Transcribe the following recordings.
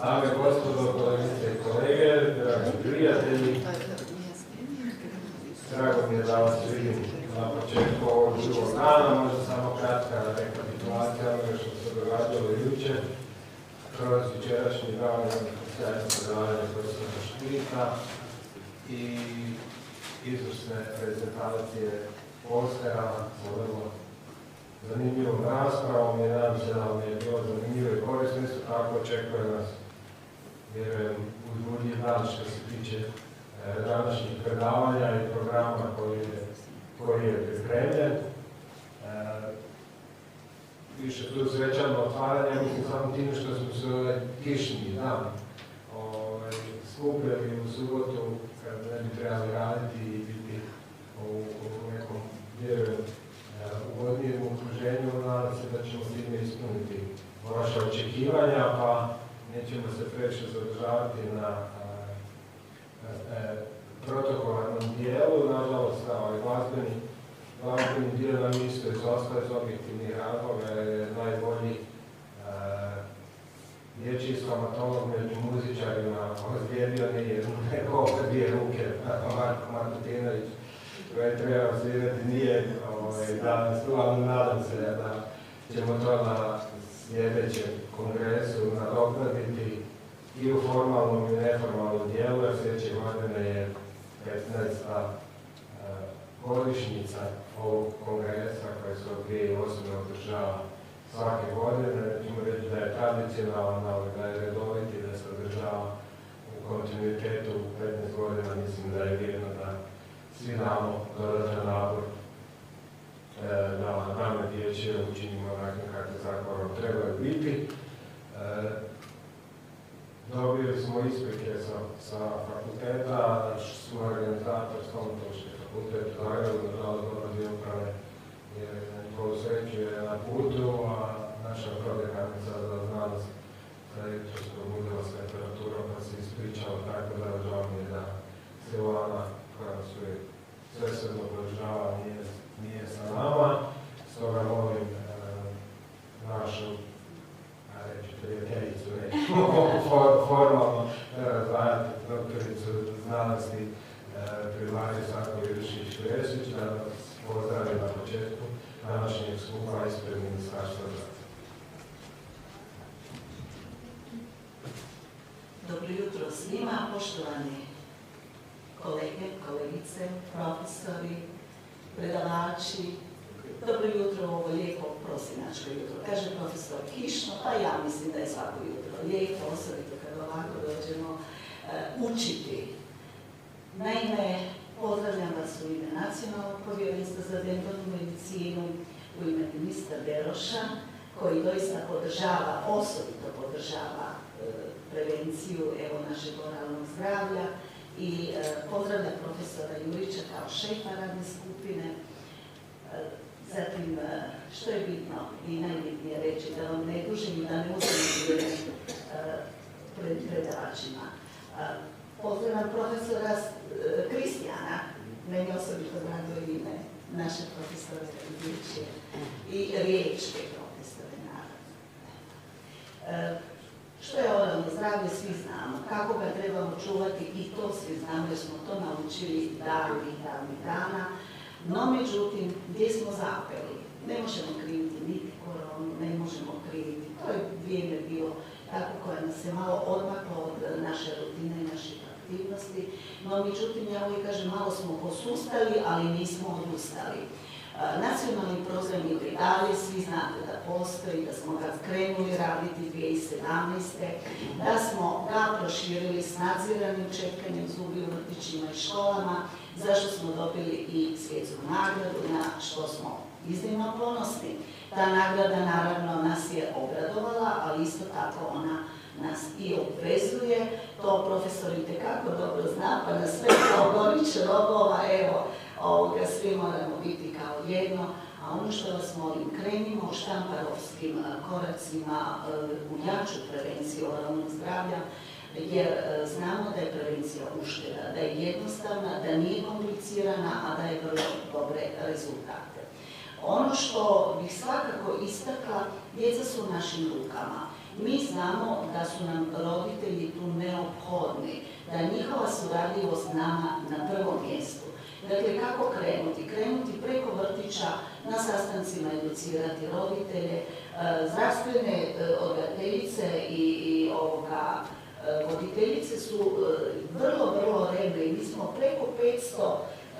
Dame i gospodo, kolegice i kolege, dragi prijatelji, drago mi je da vas vidim na početku ovog drugog dana, možda samo kratka rekapitulacija onoga što se događalo jučer, kroz jučerašnji dan sjajno predavanje profesora Špita i izvrsne prezentacije postera sa vrlo zanimljivom raspravom i nadam se da vam je bilo zanimljivo i korisno. Isto tako očekuje nas, vjerujem, uzbudljiv dan što se tiče današnjih predavanja i programa koji je pripremljen. Više tu svečano otvaranje, mislim samo tim što smo se ovaj kišni dan skupljali u subotu kad ne bi trebali raditi i biti u nekom, vjerujem, ugodnijem okruženju. Nadam se da ćemo time ispuniti vaše očekivanja, pa nećemo se previše zadržavati na protokolarnom dijelu. Nažalost, glazbeni dio nam isto izostao iz objektivnih razloga, jer najbolji dječji stomatolog među muzičarima ozlijedio neko dvije ruke, Marko Martinović, koje treba svirati, nije danas tu, ali nadam se da ćemo to na sljedećem kongresu nadoknaditi i u formalnom i neformalnom dijelu, jer sljedeće godine je 15. godišnjica ovog kongresa koji se od 2008. održava svake godine. Nećemo reći da je tradicionalan, ali da je redoviti, da se održava u kontinuitetu 15 godina. Mislim da je vrijedno da svi damo dodatan napor da dame dječje učinimo onakvim kakve zakonom trebaju biti. Dobili smo isprike sa fakulteta, naš suorganizator stomatološki fakultet u Zagrebu, nažalost dolazi uprave jer na njihovu sreću je na putu, a naša prodekanica za znanost sa jutros probudila s temperaturom pa se ispričala, tako da žao mi je da se ona koja su sve sredno podržava nije sa nama. Stoga molim našu prijateljicu, formalno razdvajati doktoricu znanosti Privlači Sako-Jurišić-Kresić, da vas pozdravim na početku današnjeg skupa ispred Ministarstva zdravlja. Dobro jutro svima, poštovani kolege, kolegice, profesori, predavači. Dobro jutro u ovo lijepo prosinačko jutro. Kaže profesor kišno, pa ja mislim da je svako jutro lijepo, osobito kad ovako dođemo učiti. Naime, pozdravljam vas u ime Nacionalnog povjerenstva za dentalnu medicinu, u ime ministra Beroša, koji doista podržava, osobito podržava prevenciju našeg oralnog zdravlja i pozdravlja profesora Jurića kao šefa radne skupine. Zatim, što je bitno i najbitnije reći, da vam ne dužim i da ne uzmem pred predavačima. Pozdravljam profesora Kristijana, meni osobito drago ime naše profesore dječje i riječke profesore, naravno. Što je oralno zdravlje, svi znamo. Kako ga trebamo čuvati, i to svi znamo jer smo to naučili davnih dana. No, međutim, gdje smo zapeli? Ne možemo kriviti niti koronu, ne možemo kriviti. To je vrijeme bilo tako koje nas je malo odmaklo od naše rutine i naših aktivnosti. No, međutim, ja uvijek kažem, malo smo posustali, ali nismo odustali. Nacionalni program je i dalje, svi znate da postoji, da smo ga krenuli raditi 2017. Da smo ga proširili s nadziranim čekanjem zubi u vrtićima i školama, zašto smo dobili i svjetsku nagradu, na što smo iznimno ponosni. Ta nagrada naravno nas je obradovala, ali isto tako ona nas i obvezuje. To profesor itekako dobro zna, pa nas sve kao gorić robova, evo, svi moramo biti kao jedno. A ono što vas molim, krenimo štamparovskim koracima u jaču prevenciju oralnog zdravlja, jer znamo da je prevencija ušteda, da je jednostavna, da nije komplicirana, a da je vrlo dobre rezultate. Ono što bih svakako istakla, djeca su u našim rukama. Mi znamo da su nam roditelji roditelji tu neophodni, da je njihova suradljivost nama na prvom mjestu. Dakle, kako krenuti? Krenuti preko vrtića, na sastancima educirati roditelje, zdravstvene odgajateljice i voditeljice su vrlo revne i mi smo preko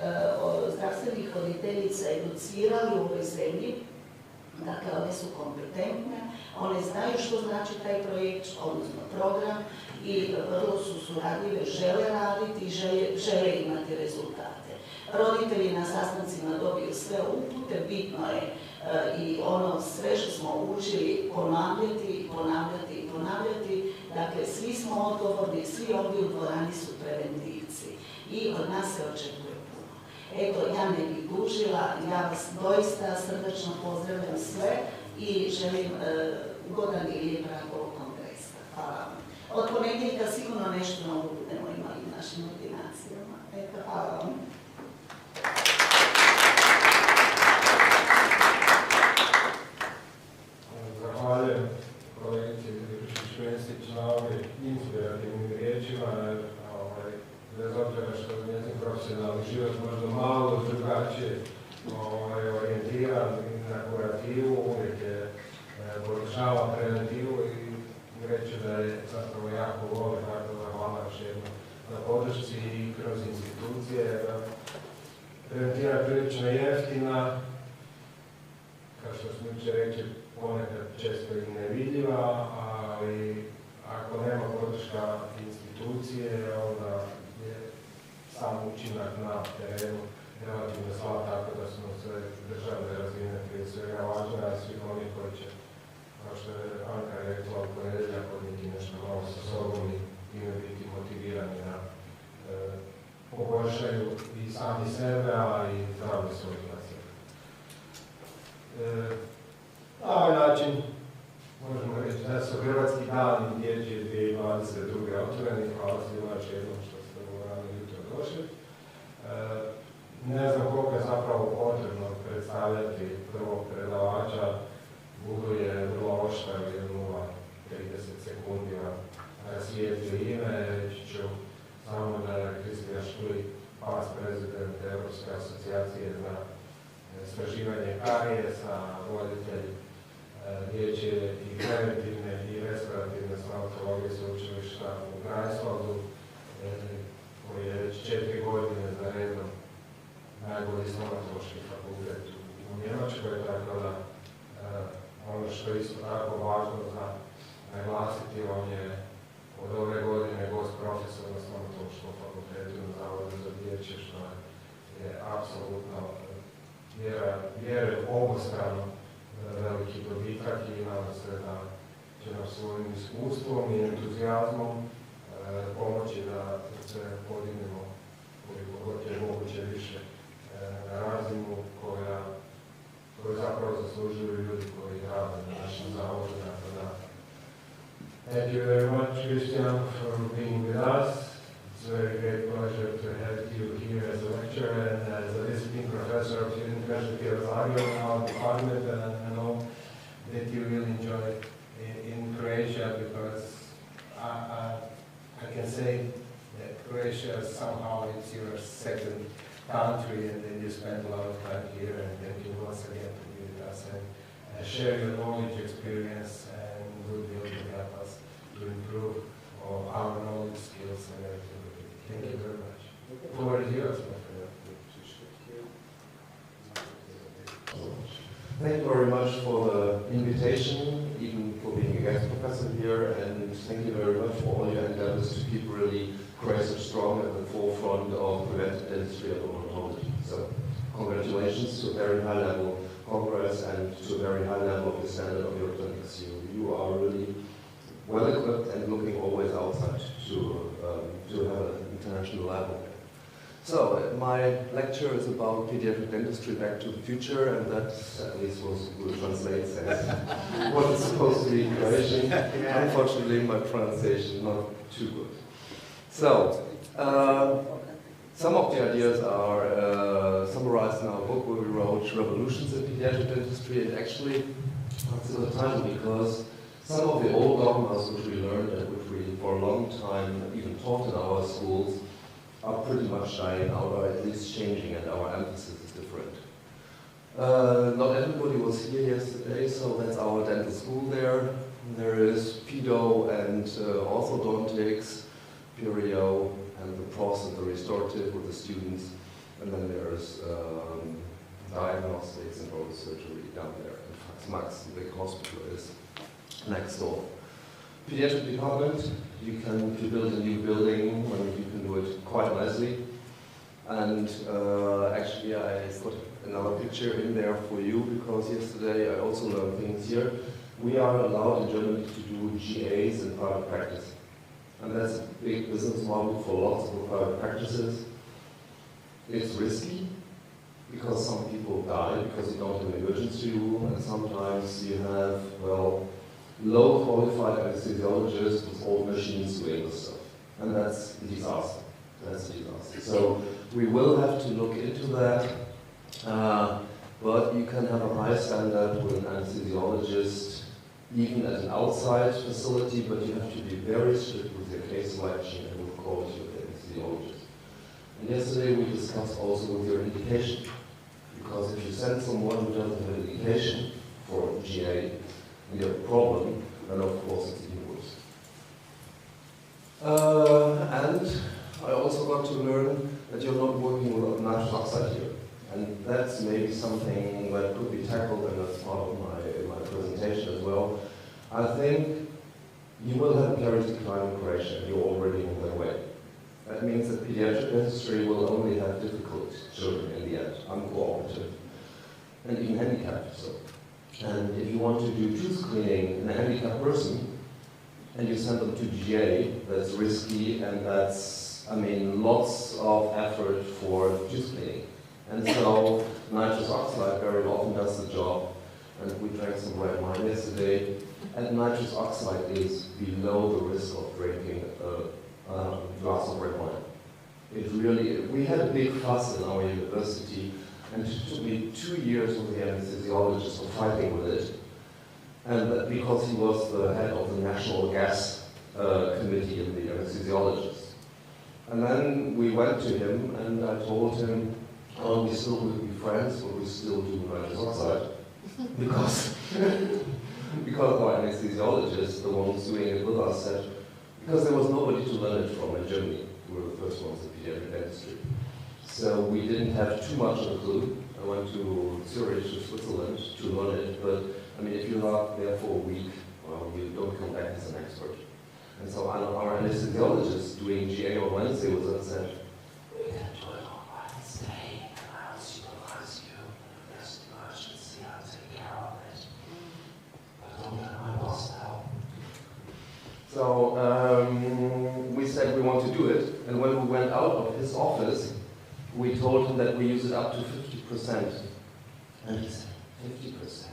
500 zdravstvenih voditeljica educirali u ovoj zemlji. Dakle, one su kompetentne, one znaju što znači taj projekt, odnosno program i vrlo su suradljive, žele raditi i žele imati rezultate. Roditelji na sastancima dobiju sve upute, bitno je i ono sve što smo učili ponavljati. Dakle, svi smo odgovorni, svi ovdje u dvorani su preventivci i od nas se očekuje puno. Eto, ja ne bih dužila, ja vas doista srdačno pozdravljam sve i želim ugodan i lijep rad ovog kongresa. Hvala vam. Od ponedjeljka sigurno nešto novo budemo imali u našim ordinacijama. Eto, hvala vam. Zahvaljujem kolegici Švestić na ovim inspirativnim riječima, bez obzira što je njezin profesionalni život možda malo drugačije orijentiran na kurativu, uvijek je podržava preventivu i reći da je zapravo jako voli, tako da hvala još jednom na podršci i kroz institucije. Preventiva je prilično jeftina, kao što smo jučer rekli, ponekad često i nevidljiva, ali ako nema podrška institucije, onda je sam učinak na terenu relativno slab, tako da smo sve državne razine prije svega važne, a svi oni koji će, kao što je Anka rekla, u ponedjeljak podnijeti nešto malo sa sobom i time biti motivirani da poboljšaju i sami sebe, a i zdravlje svojih nacija. Na ovaj način možemo reći da su Hrvatski dani dječje 2022. otvoreni. Hvala svima još jednom što ste u rano jutro došli. Ne znam koliko je zapravo potrebno predstavljati prvog predavača. Google je vrlo oštar, je 0,30 sekundi rasvijetli ime. Reći ću samo da je Kristina Štuj, past prezident Europske asocijacije za istraživanje karijesa, voditelj dječje i preventivne i restaurativne stomatologije sveučilišta u Greifswaldu, koji je već 4 godine za redom najbolji stomatološki fakultet u Njemačkoj, tako da ono što je isto tako važno za naglasiti, on je od ove godine gost profesor na stomatološkom fakultetu na Zavodu za dječje, što je apsolutno vjerujem obostrano veliki dobitak i nadam se da će nam svojim iskustvom i entuzijazmom pomoći da se podignemo koliko god je moguće više na razinu koju zapravo zaslužuju ljudi koji rade na našem zavodu. Thank you very much, Christian, for being with us. It's a very great pleasure to have you here as a lecturer and as a visiting professor of the University of Zagreb in our department, and I know that you will enjoy in Croatia, because I can say that Croatia somehow it's your second country, and then you spend a lot of time here, and thank you once again to be with us and share your knowledge, experience, and goodwill to help us to improve our knowledge, skills, and everything. Thank you very much. The floor is yours, my friend. Thank you very much for the invitation, even for being a guest professor here, and thank you very much for all your endeavors to keep really Croatia strong at the forefront of preventive dentistry and odontology. So, congratulations to a very high level congress and to a very high level of the standard of your clinics. You are really well equipped and looking always outside to have an international level. So, my lecture is about pediatric dentistry back to the future, and that at least will translate as what it's supposed to be in Croatian. Yeah. Unfortunately, my pronunciation is not too good. So, some of the ideas are summarized in our book where we wrote Revolutions in Pediatric Dentistry, and actually, it's a time because Some of the old dogmas which we learned and which we for a long time even taught in our schools are pretty much dying out, or at least changing, and our emphasis is different. Not everybody was here yesterday, so that's our dental school there. There is pedo and orthodontics, perio, and the pros and the restorative with the students. And then there's diagnostics and oral surgery down there. In fact, Max, the big hospital, is next door. Pediatric department, if you build a new building, you can do it quite nicely. And actually I put another picture in there for you, because yesterday I also learned things here. We are allowed in Germany to do GAs in private practice. And that's a big business model for lots of private practices. It's risky, because some people die because you don't have an emergency room, and sometimes you have, well, low qualified anesthesiologists with old machines doing this stuff. And that's a disaster. That's a disaster. So we will have to look into that. But you can have a high standard with an anesthesiologist, even at an outside facility, but you have to be very strict with your case selection and with quality of the anesthesiologist. And yesterday we discussed also with your indication, because if you send someone who doesn't have an indication for GA and you have a problem, then of course it's even worse. And I also got to learn that you're not working with nitrous oxide here. And that's maybe something that could be tackled, and that's part of my presentation as well. I think you will have a carriage decline in Croatia, and you're already on that way. That means that pediatric dentistry will only have difficult children in the end, uncooperative, and even handicapped. So. And if you want to do tooth cleaning in a handicapped person, and you send them to GA, that's risky, and that's, I mean, lots of effort for tooth cleaning. And so nitrous oxide very often does the job, and we drank some red wine yesterday, and nitrous oxide is below the risk of drinking a glass of red wine. It really, we had a big fuss in our university, and it took me 2 years with the anesthesiologist of fighting with it, and that because he was the head of the National Gas Committee in the anesthesiologists. And then we went to him, and I told him, oh, we still would be friends, but we still do nitrous oxide, because our anesthesiologist, the ones doing it with us, said, because there was nobody to learn it from in Germany. We were the first ones in pediatric dentistry. So we didn't have too much of a clue. I went to Zurich, to Switzerland, to learn it, but I mean, if you're not there for a week, well, you don't come back as an expert. And so our anesthesiologist doing GA on Wednesday with us said, we can do it on Wednesday, and I'll supervise you. There's an emergency, I'll take care of it. But don't let my boss know. So we said we want to do it, and when we went out of his office, we told him that we use it up to 50%. And he said, 50%?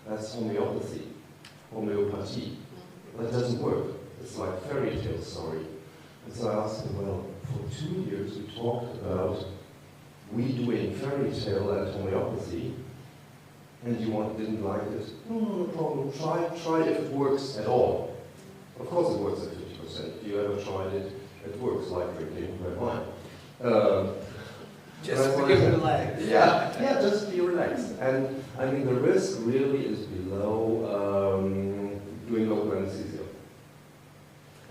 That's homeopathy. That doesn't work. It's like fairy tale story. And so I asked him, well, for 2 years we talked about we doing fairy tale and homeopathy, and you didn't like it. No problem. Try if it works at all. Of course it works at 50%. If you ever tried it, it works like drinking red wine. Just to give it a leg. Yeah, just be relaxed. And I mean, the risk really is below doing local anesthesia.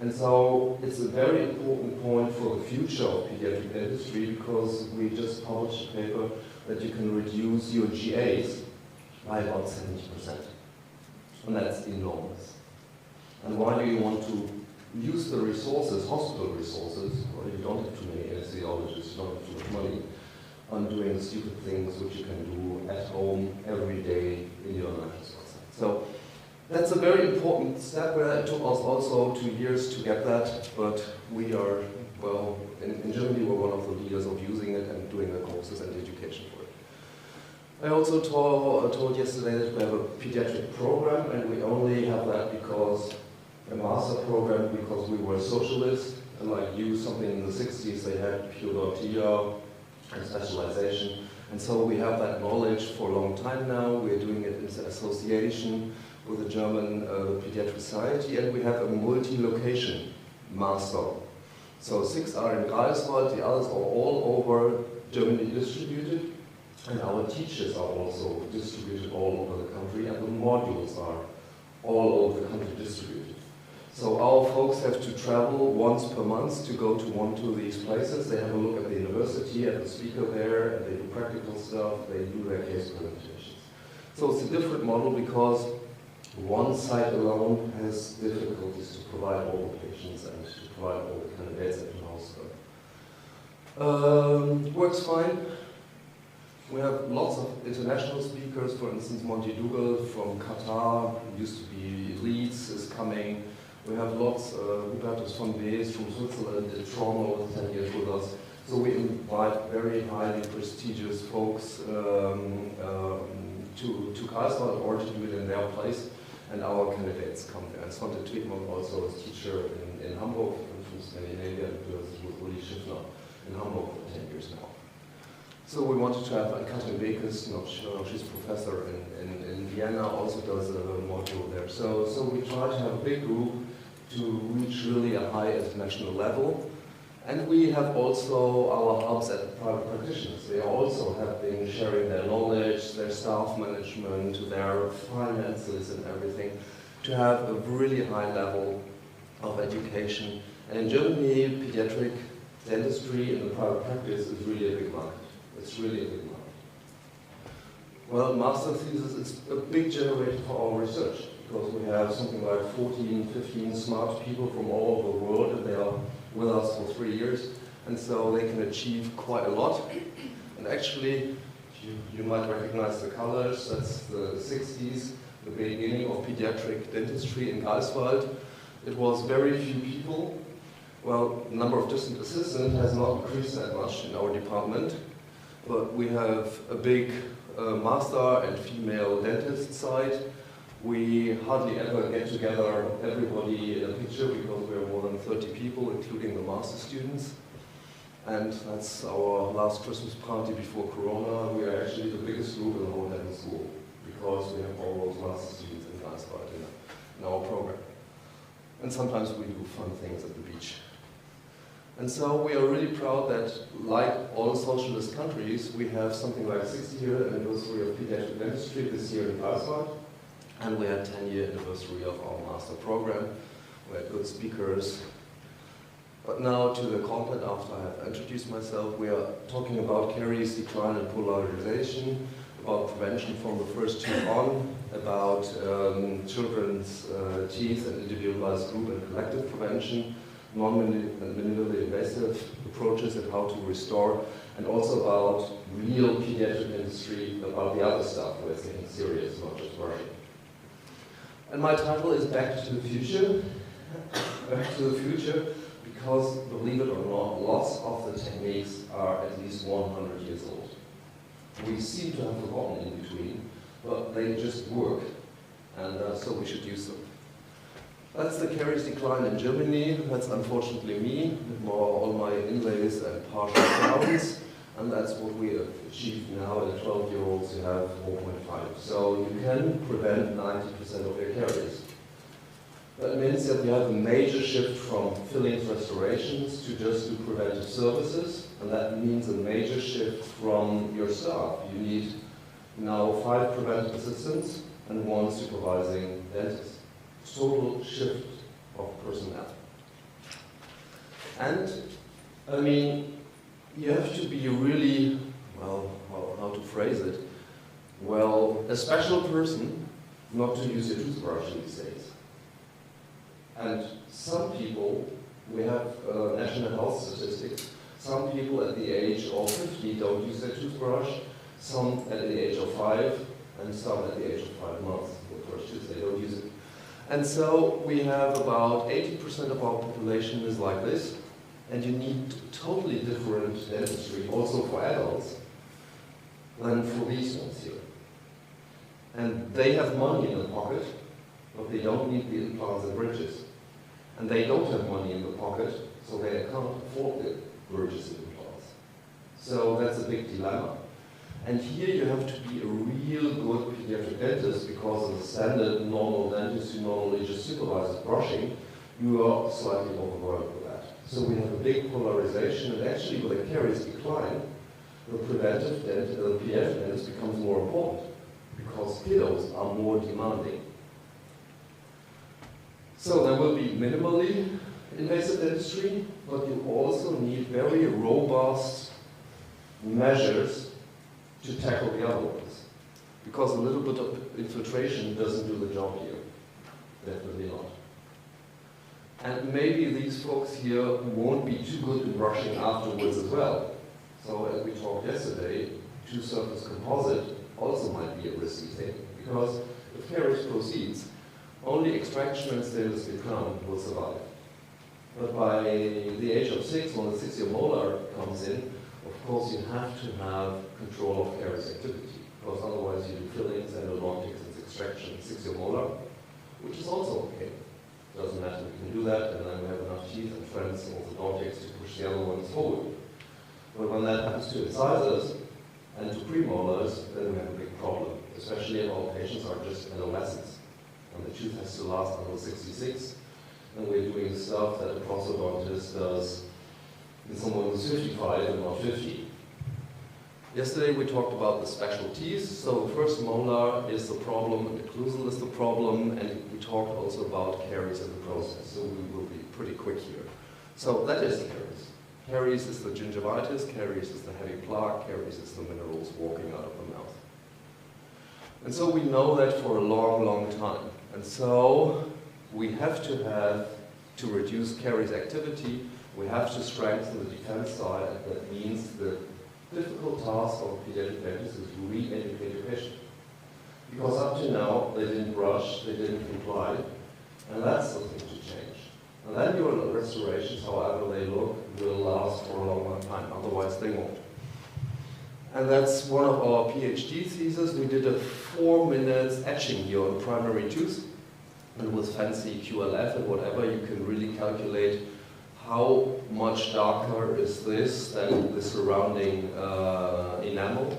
And so it's a very important point for the future of pediatric dentistry, because we just published a paper that you can reduce your GAs by about 70%. And that's enormous. And why do you want to use the resources, hospital resources, well, you don't have too many anesthesiologists, you don't have too much money, on doing stupid things which you can do at home every day in your nitrous oxide. So that's a very important step, where it took us also 2 years to get that, but we are, well, in Germany we're one of the leaders of using it and doing the courses and education for it. I also told yesterday that we have a pediatric program, and we only have that because a master program because we were socialists, and like you, something in the 60s they had periodontia and specialization, and so we have that knowledge for a long time now. We're doing it in association with the German Pediatric Society, and we have a multi-location master. So 6 are in Greifswald, the others are all over Germany distributed, and our teachers are also distributed all over the country, and the modules are all over the country distributed. So our folks have to travel once per month to go to one of these places. They have a look at the university, at the speaker there, and they do practical stuff, they do their case presentations. So it's a different model because one site alone has difficulties to provide all the patients and to provide all the candidates at the hospital. Works fine. We have lots of international speakers, for instance, Monty Dougal from Qatar, who used to be Leeds, is coming. We have lots, Hubertus von Bees from Switzerland, did trauma over 10 years with us. So we invite very highly prestigious folks to Greifswald or to do it in their place, and our candidates come there. And Svante Twittmann also is teacher in Hamburg, from Scandinavia, and does with Uli Schiffner in Hamburg for 10 years now. So we wanted to have Katrin Bekes, she's professor in Vienna, also does a module there. So we try to have a big group to reach really a high international level. And we have also our hubs at the private practitioners. They also have been sharing their knowledge, their staff management, their finances and everything to have a really high level of education. And in Germany, pediatric dentistry in the private practice is really a big market. It's really a big market. Well, master thesis is a big generator for our research because we have something like 14, 15 smart people from all over the world, and they are with us for 3 years, and so they can achieve quite a lot. And actually, you might recognize the colors. That's the 60s, the beginning of pediatric dentistry in Greifswald. It was very few people. Well, the number of distant assistants has not increased that much in our department, but we have a big master and female dentist side. We hardly ever get together everybody in a picture because we are more than 30 people, including the master students. And that's our last Christmas party before Corona. We are actually the biggest group in the whole dental school because we have all those master students in Greifswald in our program. And sometimes we do fun things at the beach. And so we are really proud that, like all socialist countries, we have something like 60-year anniversary of pediatric dentistry this year in Greifswald. And we had 10-year anniversary of our master program. We had good speakers. But now to the content after I have introduced myself. We are talking about caries decline and polarization, about prevention from the first tooth on, about children's teeth and individualized group and collective prevention, non-minimally invasive approaches and how to restore, and also about real pediatric dentistry, about the other stuff where it's getting serious, not just brushing. And my title is Back to the Future. Back to the Future, because believe it or not, lots of the techniques are at least 100 years old. We seem to have forgotten in between, but they just work, and so we should use them. That's the caries decline in Germany. That's unfortunately me, with all my inlays and partial crowns. And that's what we have achieved now. In 12-year-olds, you have 4.5. So you can prevent 90% of your caries. That means that you have a major shift from fillings restorations to just do preventive services. And that means a major shift from your staff. You need now 5 preventive assistants and 1 supervising dentist. Total shift of personnel. And, I mean, you have to be really, well, how to phrase it, well, a special person not to use your toothbrush these days. And some people, we have national health statistics, some people at the age of 50 don't use their toothbrush, some at the age of 5, and some at the age of 5 months. The first tooth, they don't use it. And so we have about 80% of our population is like this, and you need totally different dentistry, also for adults, than for these ones here. And they have money in the pocket, but they don't need the implants and bridges. And they don't have money in the pocket, so they can't afford the bridges and implants. So that's a big dilemma. And here you have to be a real good pediatric dentist, because as a standard normal dentist who normally just supervises brushing, you are slightly overworked with that. So we have a big polarization, and actually with a caries decline, the preventive dentist, the pediatric dentist becomes more important, because kiddos are more demanding. So there will be minimally invasive dentistry, but you also need very robust measures to tackle the other ones. Because a little bit of infiltration doesn't do the job here. Definitely not. And maybe these folks here won't be too good in brushing afterwards as well. So as we talked yesterday, two-surface composite also might be a risky thing, because if caries proceeds, only extraction and stainless steel crown will survive. But by the age of 6, when the 6-year molar comes in, of course you have to have control of caries activity, because otherwise you do fillings, endodontics, and extraction 6-year molar, which is also okay. Doesn't matter, we can do that, and then we have enough teeth and friends and orthodontics to push the other ones forward. But when that happens to incisors and to premolars, then we have a big problem, especially if our patients are just adolescents. And the tooth has to last until 66, and we're doing stuff that a prosthodontist does in someone who's 55 and not 50. Yesterday we talked about the specialties. So the first molar is the problem, and the occlusal is the problem, and we talked also about caries in the process. So we will be pretty quick here. So that is caries. Caries is the gingivitis, caries is the heavy plaque, caries is the minerals walking out of the mouth. And so we know that for a long, long time. And so we have to reduce caries activity, we have to strengthen the defense side, and that means the difficult task of a pediatric dentist is to re-educate your patient. Because up to now, they didn't brush, they didn't comply, and that's the thing to change. And then your restorations, however they look, will last for a long, long time, otherwise they won't. And that's one of our PhD theses. We did a 4 minutes etching here on primary tooth, and with fancy QLF and whatever, you can really calculate how much darker is this than the surrounding enamel,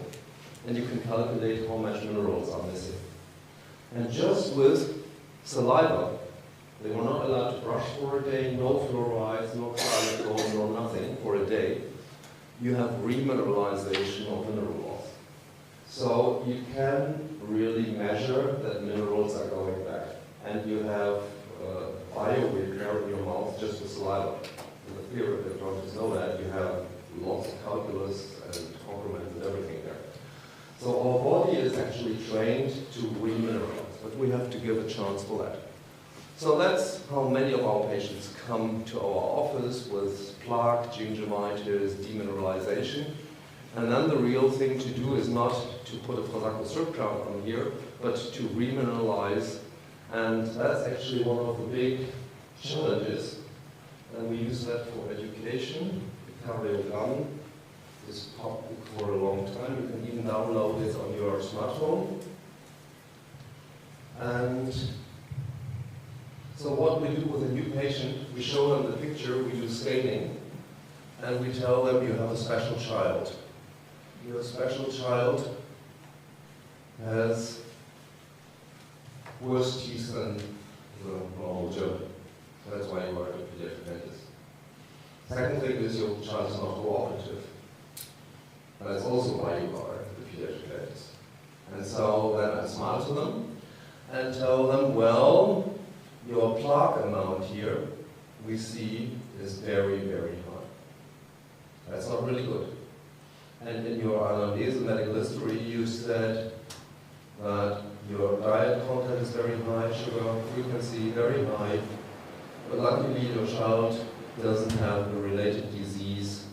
and you can calculate how much minerals are missing. And just with saliva, they were not allowed to brush for a day, no fluorides, no xylitol, no nothing for a day. You have remineralization of mineral loss. So you can really measure that minerals are going back. And you have bio-repair in your mouth just with saliva. In the theory of dentologists know that you have lots of calculus and complements and everything there. So our body is actually trained to remineralize, but we have to give a chance for that. So that's how many of our patients come to our office with plaque, gingivitis, demineralization. And then the real thing to do is not to put a Prozac strip crown on here, but to remineralize. And that's actually one of the big challenges. And we use that for education. The cardiogram is public for a long time. You can even download it on your smartphone. And so what we do with a new patient, we show them the picture, we do scaling, and we tell them you have a special child. Your special child has worse teeth than the normal German. That's why you are a pediatric dentist. Second thing is your child is not cooperative. And that's also why you are the pediatric dentist. And so then I smile to them and tell them, well, your plaque amount here, we see, is very, very high. That's not really good. And in your anamnese medical history, you said that your diet content is very high, sugar frequency very high, but luckily your child doesn't have a related disease.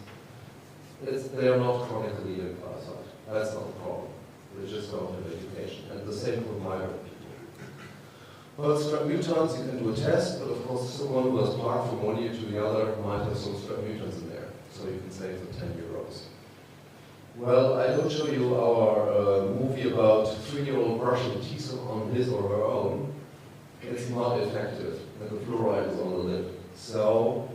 They are not chronically lymphocyte. That's not the problem. They just don't have education. And the same with migrant people. Well, strep mutans, you can do a test, but of course someone who has plaque from 1 year to the other might have some strep mutans in there. So you can save the 10 euros. Well, I don't show you our movie about 3-year-old brushing teeth on his or her own. It's not effective, and the fluoride is on the lip. So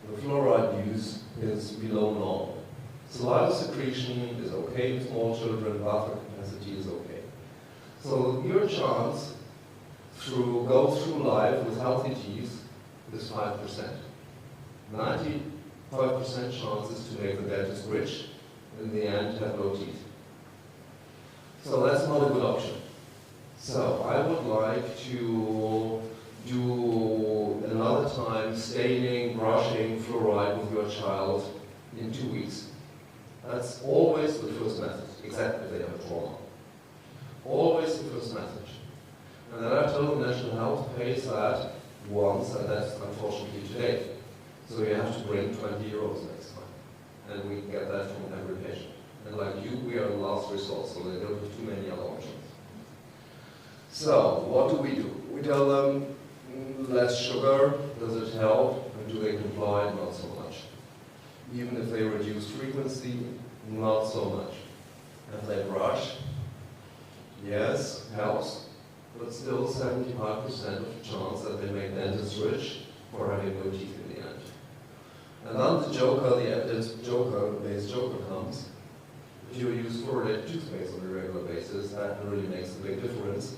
the fluoride use is below normal. Saliva secretion is okay in small children, bathroom capacity is okay. So your chance to go through life with healthy teeth is 5%. 95% chance is to make the dentist rich, in the end have no teeth. So that's not a good option. So I would like to do another time staining, brushing, fluoride with your child in 2 weeks. That's always the first method, except if they have a trauma. Always the first method. And then I told the National Health pays that once, and that's unfortunately today. So you have to bring 20 euros next time. And we get that from every patient. And like you, we are the last resort, so they don't have too many other options. So, what do? We tell them, less sugar, does it help? And do they comply? Not so much. Even if they reduce frequency, not so much. If they brush, yes, helps, but still 75% of the chance that they make dentists rich for having no teeth in the end. And then the joker, the evidence-based joker comes. If you use fluoridated toothpaste on a regular basis, that really makes a big difference.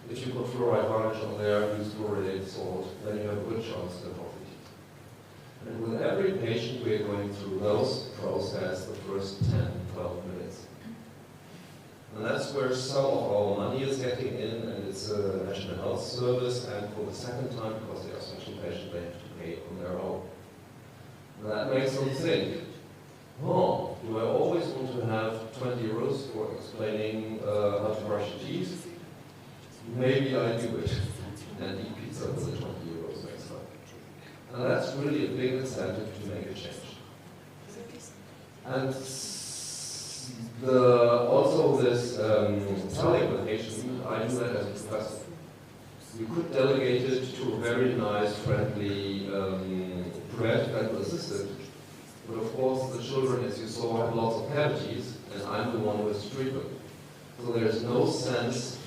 If you put fluoride varnish on there, use fluoridated salt, then you have a good chance to have healthy teeth. And with every patient, we are going through those process the first 10, 12 minutes. And that's where some of our money is getting in, and it's a National Health Service, and for the second time, because they are special patients, they have to pay on their own. And that makes them think, oh, do I always want to have 20 euros for explaining how to brush your teeth? Maybe I do it and eat pizza for the 20 euros next time. And that's really a big incentive to make a change. And also this teleportation, I do that as a professor. You could delegate it to a very nice, friendly preventive medical assistant. But of course, the children, as you saw, have lots of cavities, and I'm the one who has to treat them. So there's no sense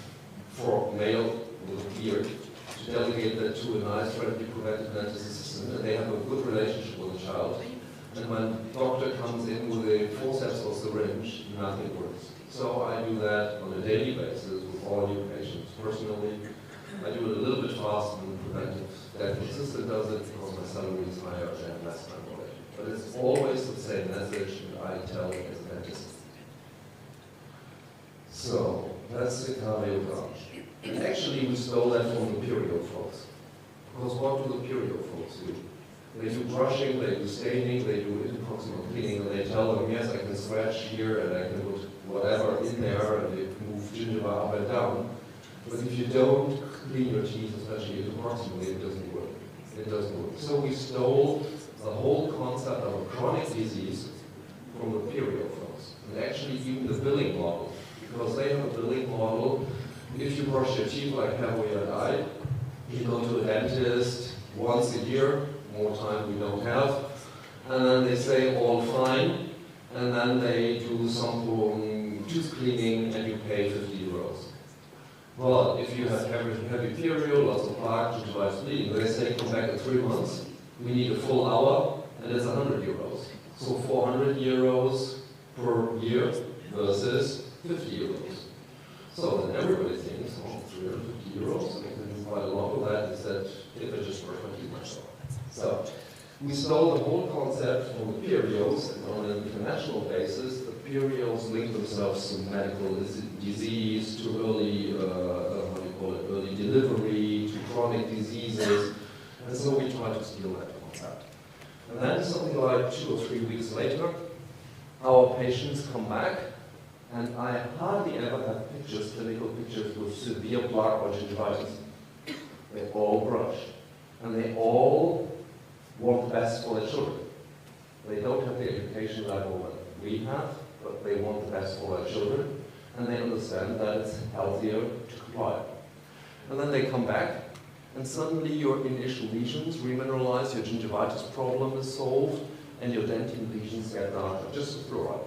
for a male with a beard to delegate that to a nice, friendly preventive medical assistant, and they have a good relationship with the child. And when the doctor comes in with a forceps or syringe, nothing works. So I do that on a daily basis with all new patients. Personally, I do it a little bit faster than the preventive dental assistant does it because my salary is higher and I have less time for it. But it's always the same message that I tell as a dentist. So, that's the cardiogram. And actually we stole that from the perio folks. Because what do the perio folks do? They do brushing, they do staining, they do interproximal cleaning, and they tell them, yes, I can scratch here and I can put whatever in there and they move gingiva up and down. But if you don't clean your teeth, especially interproximally, it doesn't work. It doesn't work. So we stole the whole concept of a chronic disease from the perio folks. And actually even the billing model. Because they have a billing model, if you brush your teeth like Harry and I, you go to a dentist once a year, more time we don't have, and then they say all fine, and then they do some tooth cleaning and you pay 50 euros. Well, if you have heavy perio, lots of plaque, gingivitis bleeding, they say come back in 3 months, we need a full hour, and it's 100 euros. So 400 euros per year versus 50 euros. So then everybody thinks, oh, 350 euros, and quite a lot of that is that if I just work 20 much. So we stole the whole concept from the perios, and on an international basis, the perios link themselves to medical disease, to early, early delivery, to chronic diseases, and so we try to steal that concept. And then something like 2 or 3 weeks later, our patients come back, and I hardly ever have pictures, clinical pictures with severe plaque or gingivitis. They all brush, and they all want the best for their children. They don't have the education level that we have, but they want the best for their children, and they understand that it's healthier to comply. And then they come back, and suddenly your initial lesions remineralize, your gingivitis problem is solved, and your dentine lesions get larger, just with fluoride.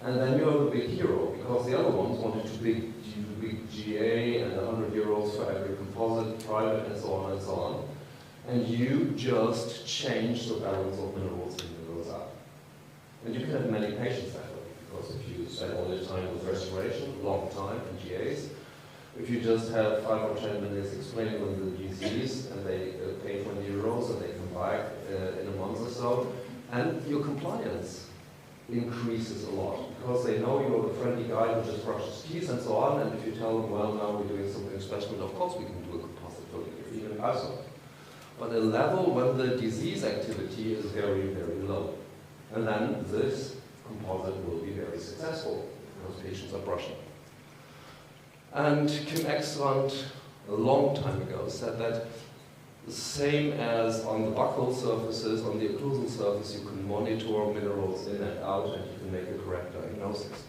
And then you're the big hero, because the other ones wanted to do big GA and 100 euros for every composite, private, and so on and so on. And you just change the balance of minerals in those up. And you can have many patients that way, because if you spend all your time with restoration, long time, and GAs, if you just have 5 or 10 minutes explaining them the disease, and they pay 20 euros, and they come back in a month or so, and your compliance increases a lot, because they know you're the friendly guy who just brushes teeth and so on, and if you tell them, well, now we're doing something special, of course we can do a composite filling here, even also. But a level when the disease activity is very, very low. And then this composite will be very successful, because patients are brushing. And Kim Exrand, a long time ago, said that the same as on the buccal surfaces, on the occlusal surface, you can monitor minerals in and out, and you can make a correct diagnosis.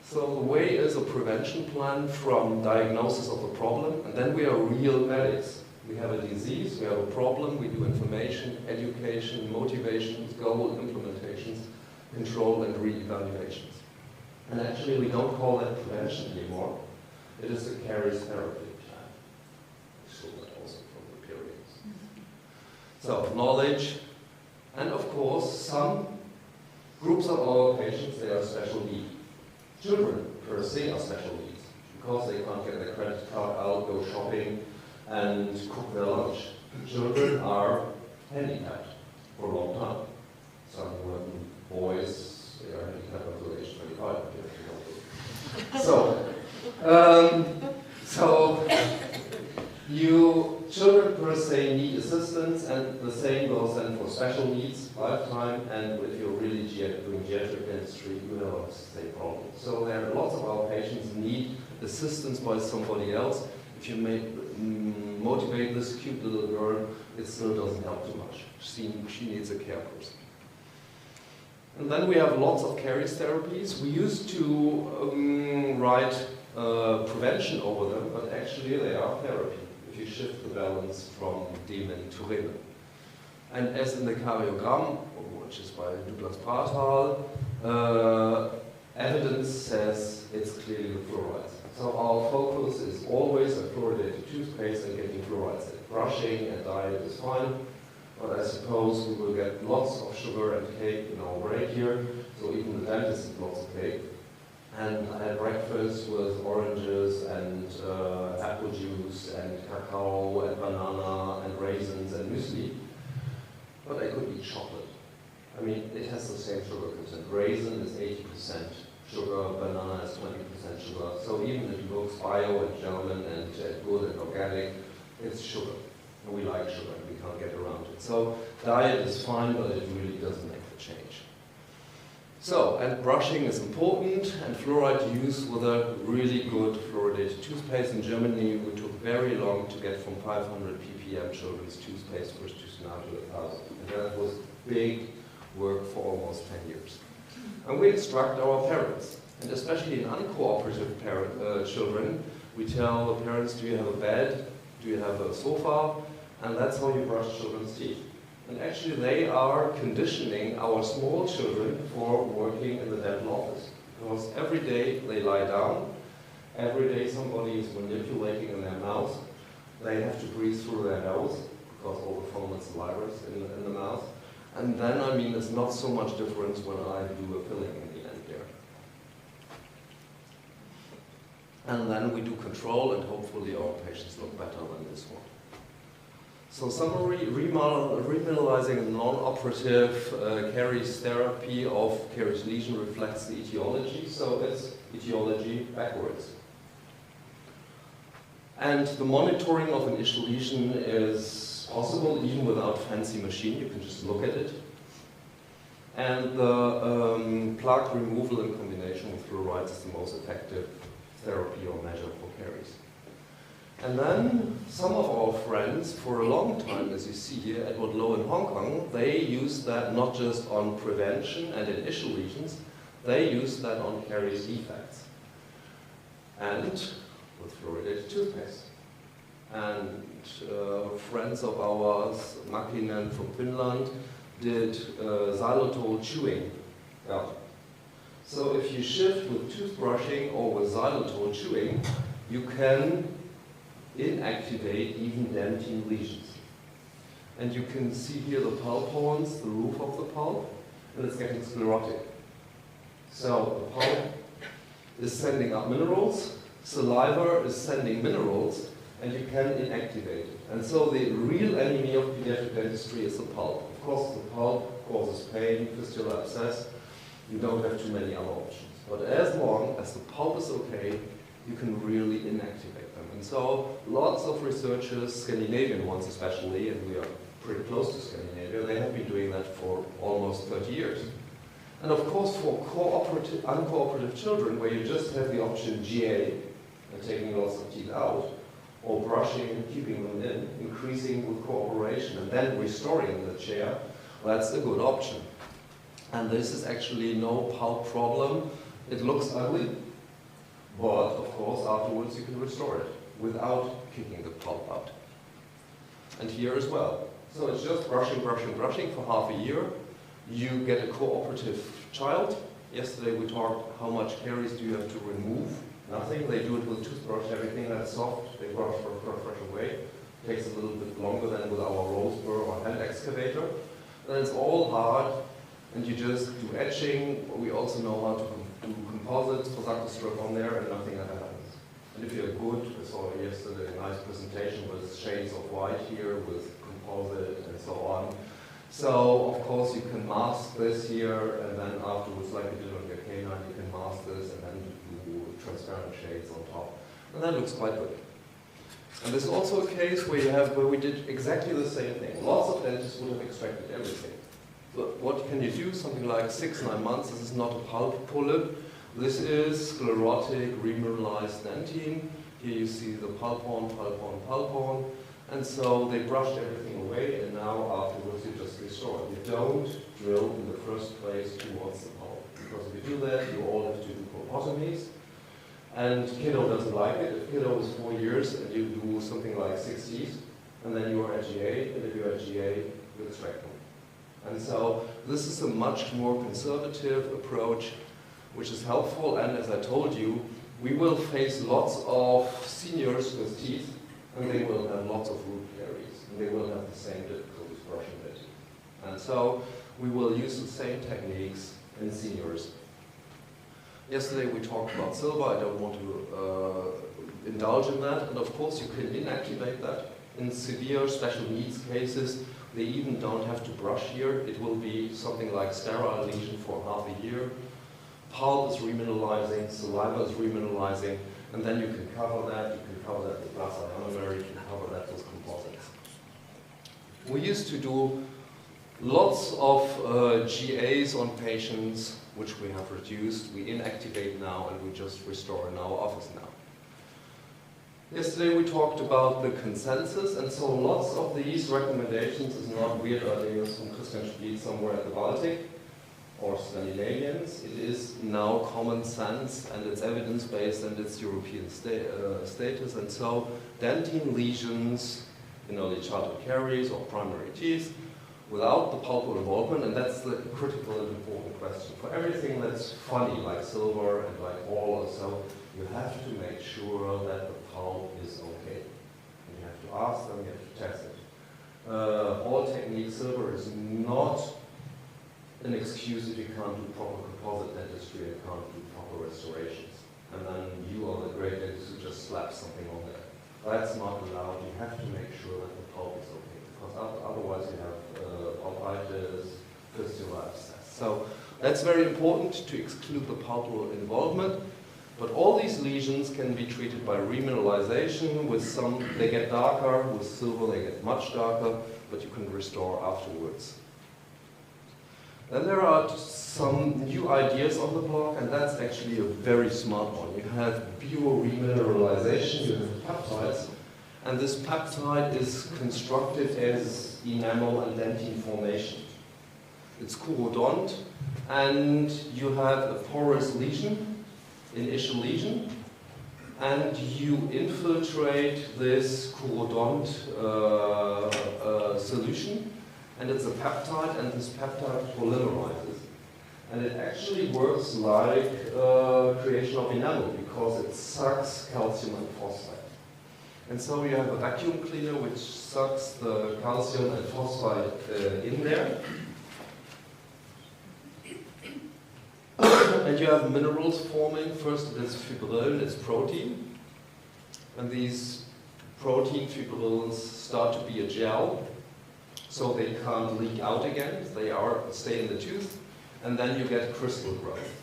So the way is a prevention plan from diagnosis of the problem, and then we are real medics. We have a disease, we have a problem, we do information, education, motivations, goal implementations, control and re-evaluations. And actually we don't call that prevention anymore. It is a caries therapy plan. We saw that also from the periods. So knowledge, and of course some groups of our patients, they are special need. Children per se are special needs, because they can't get their credit card out, go shopping, and cook their lunch. Children are handicapped for a long time. Some boys, they are handicapped until age 25. Children per se need assistance, and the same goes then for special needs, lifetime, and if you're really doing geriatric dentistry, you have the same problem. So there are lots of our patients need assistance by somebody else. If you motivate this cute little girl, it still doesn't help too much. She needs a care person. And then we have lots of caries therapies. We used to write prevention over them, but actually they are therapy, if you shift the balance from Demen to Remen. And as in the karyogram, which is by Douglas Partal, evidence says it's clearly the fluorides. So our focus is always on fluoridated toothpaste and getting fluorides in. Brushing and diet is fine, but I suppose we will get lots of sugar and cake in our break here, so even the dentist eats lots of cake. And I had breakfast with oranges and apple juice and cacao and banana and raisins and muesli, but I could eat chocolate. I mean, it has the same sugar content. Raisin is 80% sugar, banana is 20% sugar. So even if it looks bio and German and good and organic, it's sugar. And we like sugar and we can't get around it. So diet is fine, but it really doesn't make the change. So, and brushing is important, and fluoride use with a really good fluoridated toothpaste. In Germany, we took very long to get from 500 ppm children's toothpaste first to now to 1,000. And that was big work for almost 10 years. And we instruct our parents, and especially in uncooperative children, we tell the parents, do you have a bed, do you have a sofa, and that's how you brush children's teeth. And actually they are conditioning our small children for working in the dental office. Because every day they lie down, every day somebody is manipulating in their mouth, they have to breathe through their nose, because all the foam and salivas in the mouth. And then, I mean, there's not so much difference when I do a filling in the end there. And then we do control, and hopefully our patients look better than this one. So summary, remineralizing non-operative caries therapy of caries lesion reflects the etiology, so it's etiology backwards. And the monitoring of an initial lesion is possible even without fancy machine, you can just look at it. And the plaque removal in combination with fluorides is the most effective therapy or measure for caries. And then some of our friends, for a long time, as you see here, Edward Lowe in Hong Kong, they used that not just on prevention and initial lesions, they used that on caries defects. And with fluoridated toothpaste. And friends of ours, Makinen from Finland, did xylitol chewing. Yeah. So if you shift with toothbrushing or with xylitol chewing, you can inactivate even dentin lesions. And you can see here the pulp horns, the roof of the pulp. and it's getting sclerotic. So the pulp is sending up minerals, saliva is sending minerals, and you can inactivate it. And so the real enemy of pediatric dentistry is the pulp. Of course, the pulp causes pain, fistula, abscess. You don't have too many other options. But as long as the pulp is okay, you can really inactivate them. And so lots of researchers, Scandinavian ones especially, and we are pretty close to Scandinavia, they have been doing that for almost 30 years. And of course, for uncooperative children, where you just have the option GA, and taking lots of teeth out, or brushing and keeping them in, increasing with cooperation, and then restoring the chair, that's a good option. And this is actually no pulp problem. It looks ugly, but of course afterwards you can restore it without kicking the pulp out. And here as well. So it's just brushing, brushing, brushing for half a year. You get a cooperative child. Yesterday we talked how much caries do you have to remove. Nothing. They do it with toothbrush, everything that's soft, they brush away. Takes a little bit longer than with our rose burr or hand excavator. And it's all hard, and you just do etching. We also know how to do composites, posactor strip on there, and nothing ever happens. And if you're good, I saw yesterday a nice presentation with shades of white here, with composite and so on. So, of course, you can mask this here, and then afterwards, like you did on your canine, you can mask this, and then do transparent shades on top. And that looks quite good. And there's also a case where we did exactly the same thing. Lots of dentists would have extracted everything. But what can you do? Something like 6-9 months. This is not a pulp polyp. This is sclerotic, remineralized dentine. Here you see the pulpon, pulpon, pulpon. And so they brushed everything away, and now afterwards you just restore it. You don't drill in the first place towards the pulp. Because if you do that, you all have to do colpotomies. And kiddo doesn't like it. If kiddo is 4 years and you do something like 6 teeth, and then you are at GA, and if you're at GA, you extract them. And so this is a much more conservative approach, which is helpful. And as I told you, we will face lots of seniors with teeth, and they will have lots of root caries, and they will have the same difficulties brushing their teeth. And so we will use the same techniques in seniors. Yesterday we talked about silver. I don't want to indulge in that. And of course you can inactivate that. In severe special needs cases, they even don't have to brush here. It will be something like sterile lesion for half a year. Pulp is remineralizing, saliva is remineralizing, and then you can cover that. You can cover that with glass ionomer, you can cover that with composites. We used to do lots of GAs on patients, which we have reduced. We inactivate now, and we just restore in our office now. Yesterday we talked about the consensus, and so lots of these recommendations is not weird ideas from Christian Spiel somewhere at the Baltic or Scandinavians. It is now common sense, and it's evidence-based, and it's European status. And so dentine lesions in early childhood caries or primary teeth without the pulpal involvement, and that's the critical and important question. For everything that's funny, like silver and like oil or so, you have to make sure that the pulp is okay. And you have to ask them, you have to test it. All technique, silver is not an excuse if you can't do proper composite dentistry and can't do proper restorations. And then you are the great dentist who just slaps something on there. That's not allowed. You have to make sure that the pulp is okay, because otherwise you have pulpitis, fistula, abscess. So that's very important to exclude the pulpal involvement. But all these lesions can be treated by remineralization. With some, they get darker. With silver, they get much darker, but you can restore afterwards. Then there are some new ideas on the block, and that's actually a very smart one. You have bioremineralization, you have peptides, and this peptide is constructed as enamel and dentine formation. It's corrodont, and you have a porous lesion, initial lesion, and you infiltrate this corrodont solution, and it's a peptide, and this peptide polymerizes. And it actually works like creation of enamel, because it sucks calcium and phosphate. And so you have a vacuum cleaner which sucks the calcium and phosphate in there. have minerals forming. First it is fibril, it's protein. And these protein fibrils start to be a gel, so they can't leak out again. They stay in the tooth, and then you get crystal growth.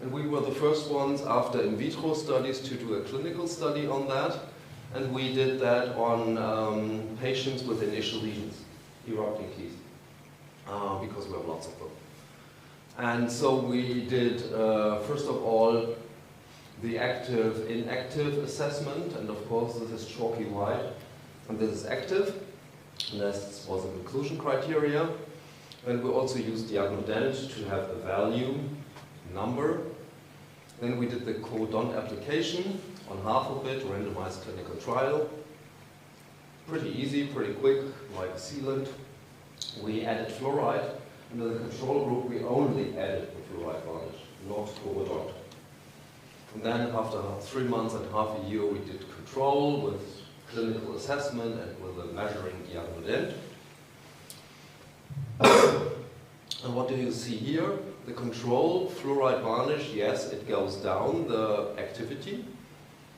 And we were the first ones after in vitro studies to do a clinical study on that. And we did that on patients with initial lesions, erupting teeth, because we have lots of them. And so we did, first of all, the active-inactive assessment, and of course this is chalky white, and this is active, and this was an inclusion criteria. And we also used the diagnodent to have a value, number. Then we did the codon application on half of it, randomized clinical trial. Pretty easy, pretty quick, like sealant. We added fluoride. In the control group, we only added the fluoride varnish, not codon. And then after 3 months and half a year, we did control with clinical assessment and with a measuring diagnodent. And what do you see here? The control, fluoride varnish, yes, it goes down, the activity.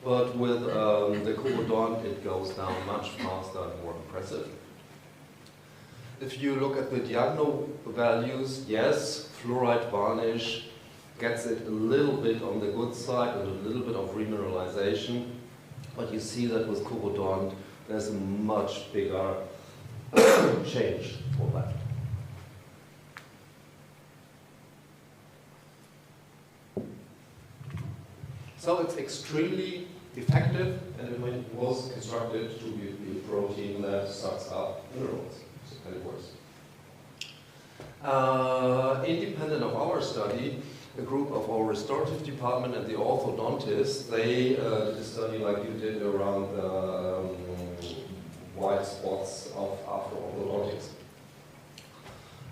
But with the codon, it goes down much faster and more impressive. If you look at the diagno values, yes, fluoride varnish gets it a little bit on the good side and a little bit of remineralization. But you see that with codon, there's a much bigger change for that. So it's extremely effective, and it was constructed to be a protein that sucks up minerals, and it works. Independent of our study, a group of our restorative department and the orthodontists, they did a study like you did around the white spots after orthodontics.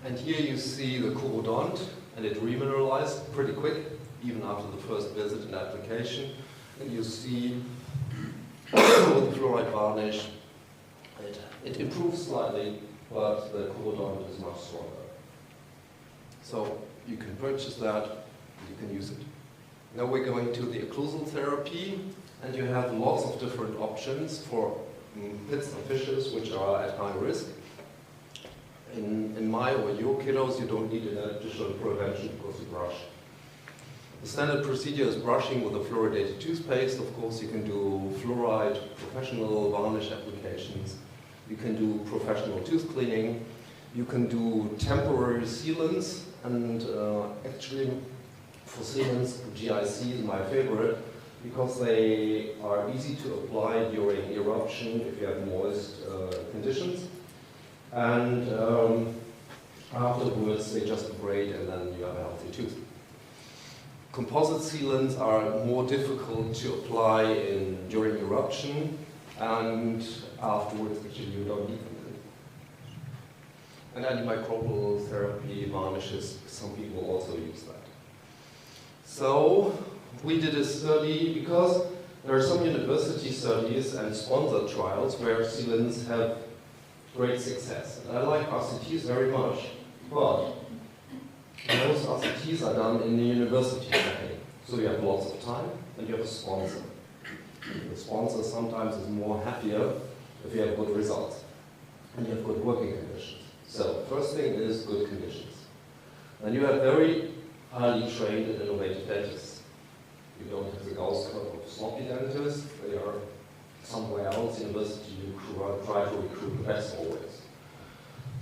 And here you see the codont, and it remineralized pretty quick, even after the first visit and application. And you see with the fluoride varnish, it improves slightly, but the codon is much stronger. So you can purchase that, you can use it. Now we're going to the occlusal therapy, and you have lots of different options for pits and fishes which are at high risk. In my or your kiddos, you don't need an additional prevention because you brush. The standard procedure is brushing with a fluoridated toothpaste. Of course, you can do fluoride, professional varnish applications. You can do professional tooth cleaning. You can do temporary sealants, and actually for sealants, GIC is my favorite because they are easy to apply during eruption if you have moist conditions. And afterwards, they just abrade and then you have a healthy tooth. Composite sealants are more difficult to apply during eruption, and afterwards, actually, you don't need them. And antimicrobial therapy varnishes, some people also use that. So we did a study because there are some university studies and sponsored trials where sealants have great success. And I like RCTs very much, but most RCTs are done in the university setting. So you have lots of time and you have a sponsor. The sponsor sometimes is more happier if you have good results and you have good working conditions. So first thing is good conditions. And you have very highly trained and innovative dentists. You don't have the Gauss curve of sloppy dentists. They are somewhere else. University, you try to recruit the best always.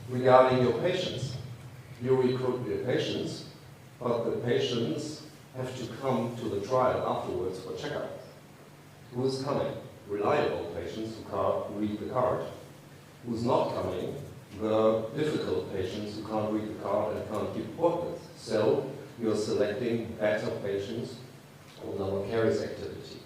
Regarding your patients, you recruit your patients, but the patients have to come to the trial afterwards for checkup. Who is coming? Reliable patients who can't read the card. Who's not coming? The difficult patients who can't read the card and can't keep appointments. So you're selecting better patients with lower caries activity.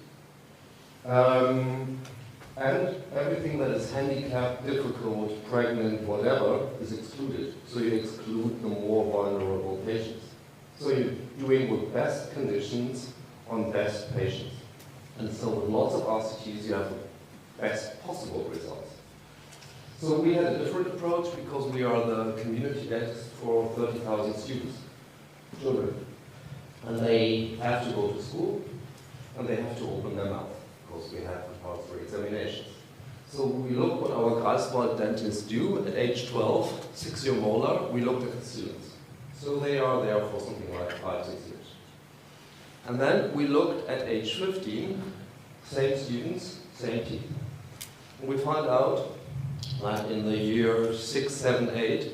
And everything that is handicapped, difficult, pregnant, whatever, is excluded. So you exclude the more vulnerable patients. So you're doing with best conditions on best patients. And so with lots of RCTs, you have the best possible results. So we had a different approach because we are the community dentist for 30,000 students, children. And they have to go to school, and they have to open their mouth, because we have compulsory examinations. So we look what our Greifswald dentists do at age 12, 6-year molar, we looked at the students. So they are there for something like 5, 6 years. And then we looked at age 15, same students, same teeth. And we found out that in the year 6, 7, 8,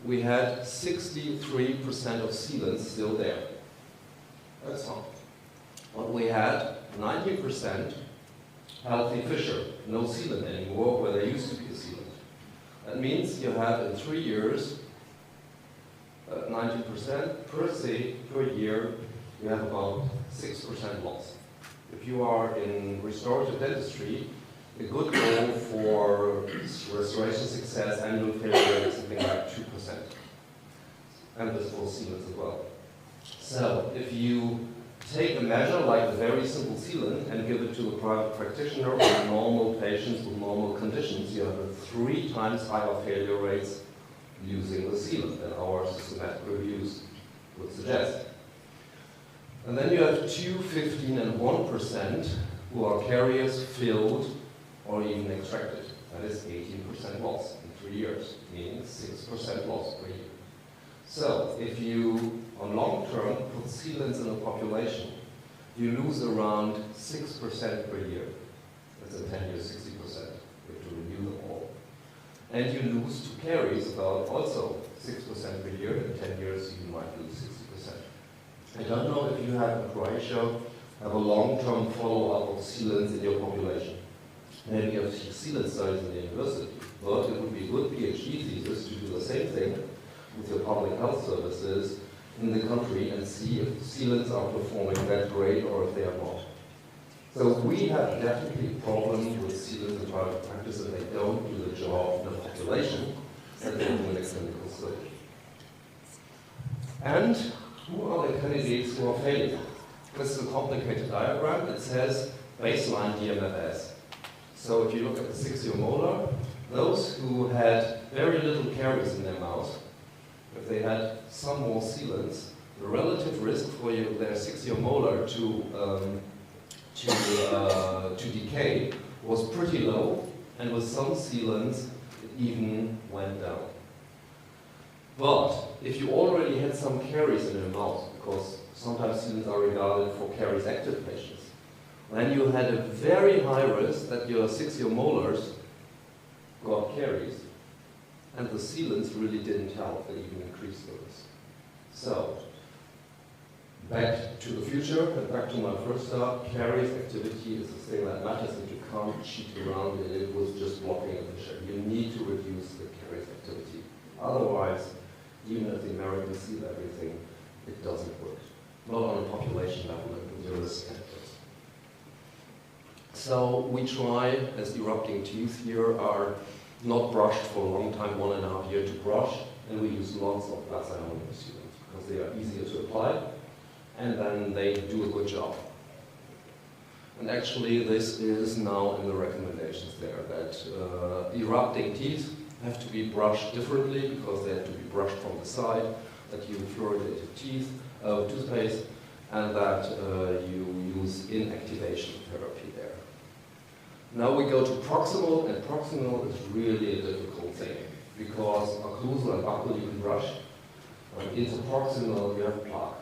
we had 63% of sealants still there. That's fine. But we had 90% healthy fissure, no sealant anymore, where there used to be a sealant. That means you have in 3 years, 90% per se per year, you have about 6% loss. If you are in restorative dentistry, a good goal for restoration success, annual failure is something like 2%. And this for sealants as well. So if you take a measure like a very simple sealant and give it to a private practitioner or normal patients with normal conditions, you have a 3 times higher failure rates using the sealant than our systematic reviews would suggest. And then you have 2, 15, and 1% who are carriers filled or even extracted. That is 18% loss in 3 years, meaning 6% loss per year. So if you, on long term, put sealants in a population, you lose around 6% per year. That's in 10 years, 60%. You have to review them all. And you lose to caries about also 6% per year. In 10 years, you might lose 60%. I don't know if you have in Croatia have a long-term follow-up of sealants in your population. Maybe you have sealant studies in the university, but it would be a good PhD thesis to do the same thing with your public health services in the country and see if sealants are performing that great or if they are not. So we have definitely a problem with sealants in private practice and they don't do the job in the population that they do in a clinical study. And who are the candidates who are failing? This is a complicated diagram. It says baseline DMFS. So if you look at the 6-year molar, those who had very little caries in their mouth, if they had some more sealants, the relative risk for their 6-year molar to decay was pretty low, and with some sealants, it even went down. But if you already had some caries in your mouth, because sometimes sealants are regarded for caries-active patients, then you had a very high risk that your 6-year molars got caries, and the sealants really didn't help, they even increased the risk. So, back to the future, and back to my first start, caries activity is the thing that matters, and you can't cheat around it with just blocking a fissure. You need to reduce the caries activity. Otherwise, even if the Americans seal everything, it doesn't work. Not on a population level, and with risk factors. So we try, as erupting teeth here are not brushed for a long time, 1.5 years to brush, and we use lots of glass aluminum sealants because they are easier to apply, and then they do a good job. And actually this is now in the recommendations there, that erupting teeth have to be brushed differently because they have to be brushed from the side, that you fluoridated toothpaste, and that you use inactivation therapy there. Now we go to proximal, and proximal is really a difficult thing because occlusal and buccal you can brush. Interproximal you have plaque.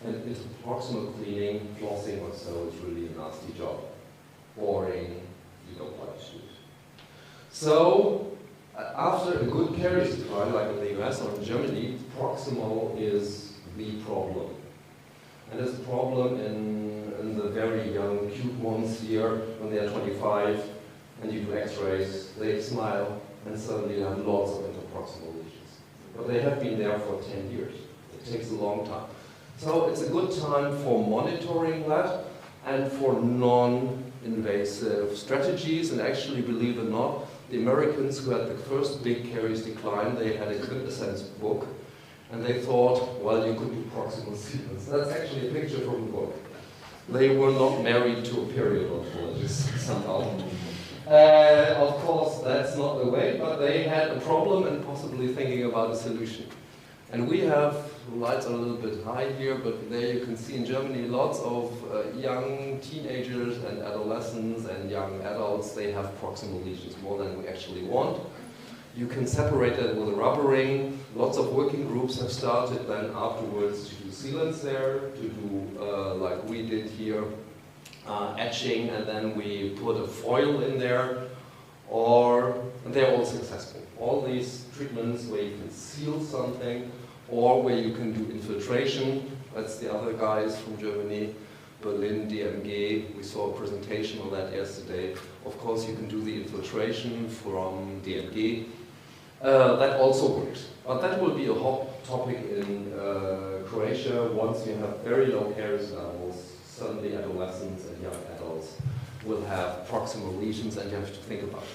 And interproximal cleaning, flossing or so is really a nasty job. Boring, you don't like to do it. So after a good caries decline, like in the US or in Germany, proximal is the problem. And it's a problem in the very young, cute ones here, when they are 25, and you do x-rays, they smile, and suddenly you have lots of interproximal lesions. But they have been there for 10 years. It takes a long time. So it's a good time for monitoring that, and for non-invasive strategies, and actually, believe it or not, the Americans who had the first big caries decline, they had a quintessence book, and they thought, well, you could do proximal sealants. That's actually a picture from the book. They were not married to a periodontologist somehow. Of course, that's not the way, but they had a problem and possibly thinking about a solution. And we have, lights are a little bit high here, but there you can see in Germany lots of young teenagers and adolescents and young adults, they have proximal lesions, more than we actually want. You can separate it with a rubber ring. Lots of working groups have started then afterwards to do sealants there, to do, like we did here, etching, and then we put a foil in there, and they're all successful. All these treatments where you can seal something, or where you can do infiltration. That's the other guys from Germany, Berlin, DMG. We saw a presentation on that yesterday. Of course, you can do the infiltration from DMG. That also works. But that will be a hot topic in Croatia once you have very low caries levels. Suddenly adolescents and young adults will have proximal lesions, and you have to think about it.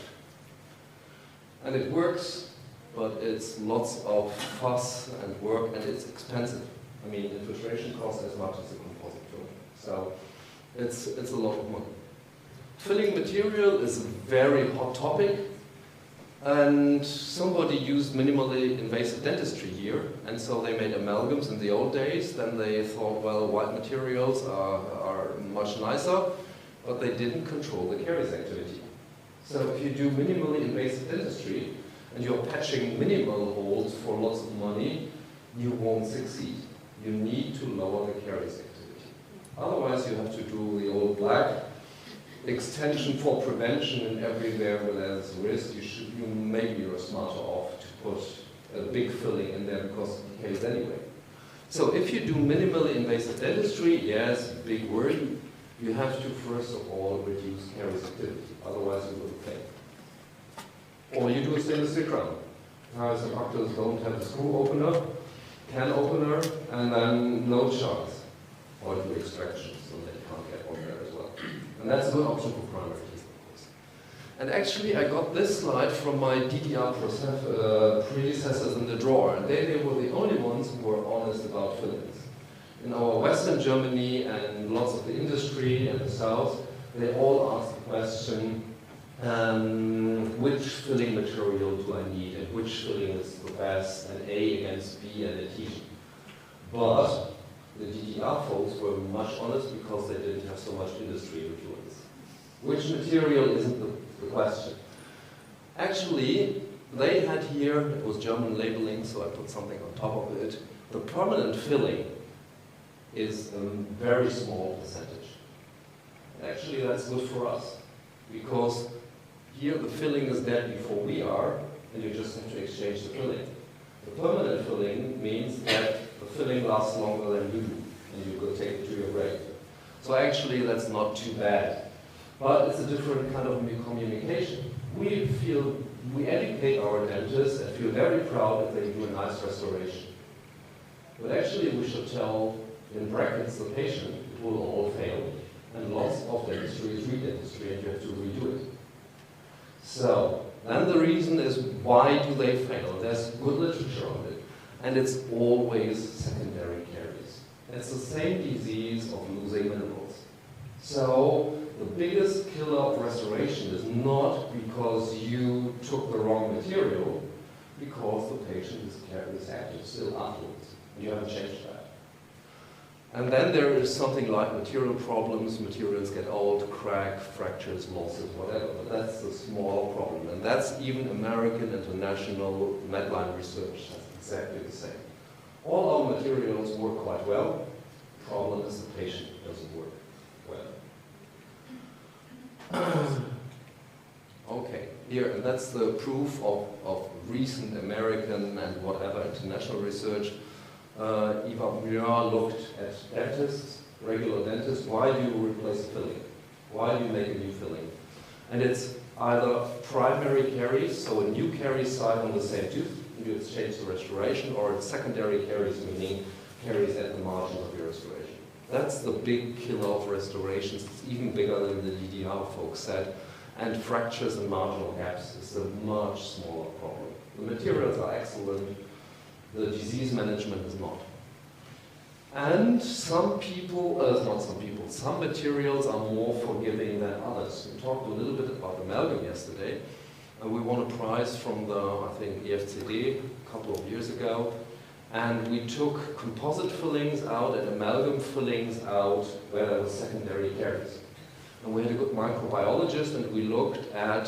And it works, but it's lots of fuss and work, and it's expensive. I mean, infiltration costs as much as a composite film. So it's a lot of money. Filling material is a very hot topic, and somebody used minimally invasive dentistry here, and so they made amalgams in the old days. Then they thought, well, white materials are much nicer, but they didn't control the caries activity. So if you do minimally invasive dentistry, and you're patching minimal holes for lots of money, you won't succeed. You need to lower the caries activity. Otherwise, you have to do the old black extension for prevention, and everywhere where there's risk, maybe you're smarter off to put a big filling in there because it decays anyway. So if you do minimally invasive dentistry, yes, big word, you have to first of all reduce caries activity. Otherwise, you will fail. Or you do a stainless steel crown. Some doctors don't have a screw opener, can opener, and then no chance. Or do extraction, so they can't get on there as well. And that's a good option for primary teeth, of course. And actually, I got this slide from my DDR predecessors in the drawer, and they were the only ones who were honest about fillings. In our Western Germany and lots of the industry in the South, they all asked the question, which filling material do I need, and which filling is the best, and A against B and adhesion. But the DDR folks were much honest because they didn't have so much industry influence. Which material isn't the question. Actually, they had here, it was German labeling, so I put something on top of it. The permanent filling is a very small percentage. Actually, that's good for us, because here the filling is dead before we are, and you just have to exchange the filling. The permanent filling means that the filling lasts longer than you do, and you go take it to your grave. So actually, that's not too bad. But it's a different kind of communication. We educate our dentists and feel very proud if they do a nice restoration. But actually, we should tell, in brackets, the patient, it will all fail. And lots of dentistry is redentistry, and you have to redo it. So, then the reason is, why do they fail? There's good literature on it. And it's always secondary caries. It's the same disease of losing minerals. So, the biggest killer of restoration is not because you took the wrong material, because the patient is caries active still afterwards. You haven't changed that. And then there is something like material problems. Materials get old, crack, fractures, losses, whatever. But that's the smaller problem. And that's even American international Medline research. That's exactly the same. All our materials work quite well. The problem is the patient doesn't work well. Okay, here, and that's the proof of recent American and whatever international research. Eva Muir looked at dentists, regular dentists. Why do you replace filling? Why do you make a new filling? And it's either primary caries, so a new caries site on the same tooth, you exchange the restoration, or it's secondary caries, meaning caries at the margin of your restoration. That's the big killer of restorations. It's even bigger than the DDR folks said. And fractures and marginal gaps is a much smaller problem. The materials are excellent. The disease management is not. And some materials are more forgiving than others. We talked a little bit about amalgam yesterday, and we won a prize from the, I think, EFCD a couple of years ago. And we took composite fillings out and amalgam fillings out where there was secondary caries. And we had a good microbiologist, and we looked at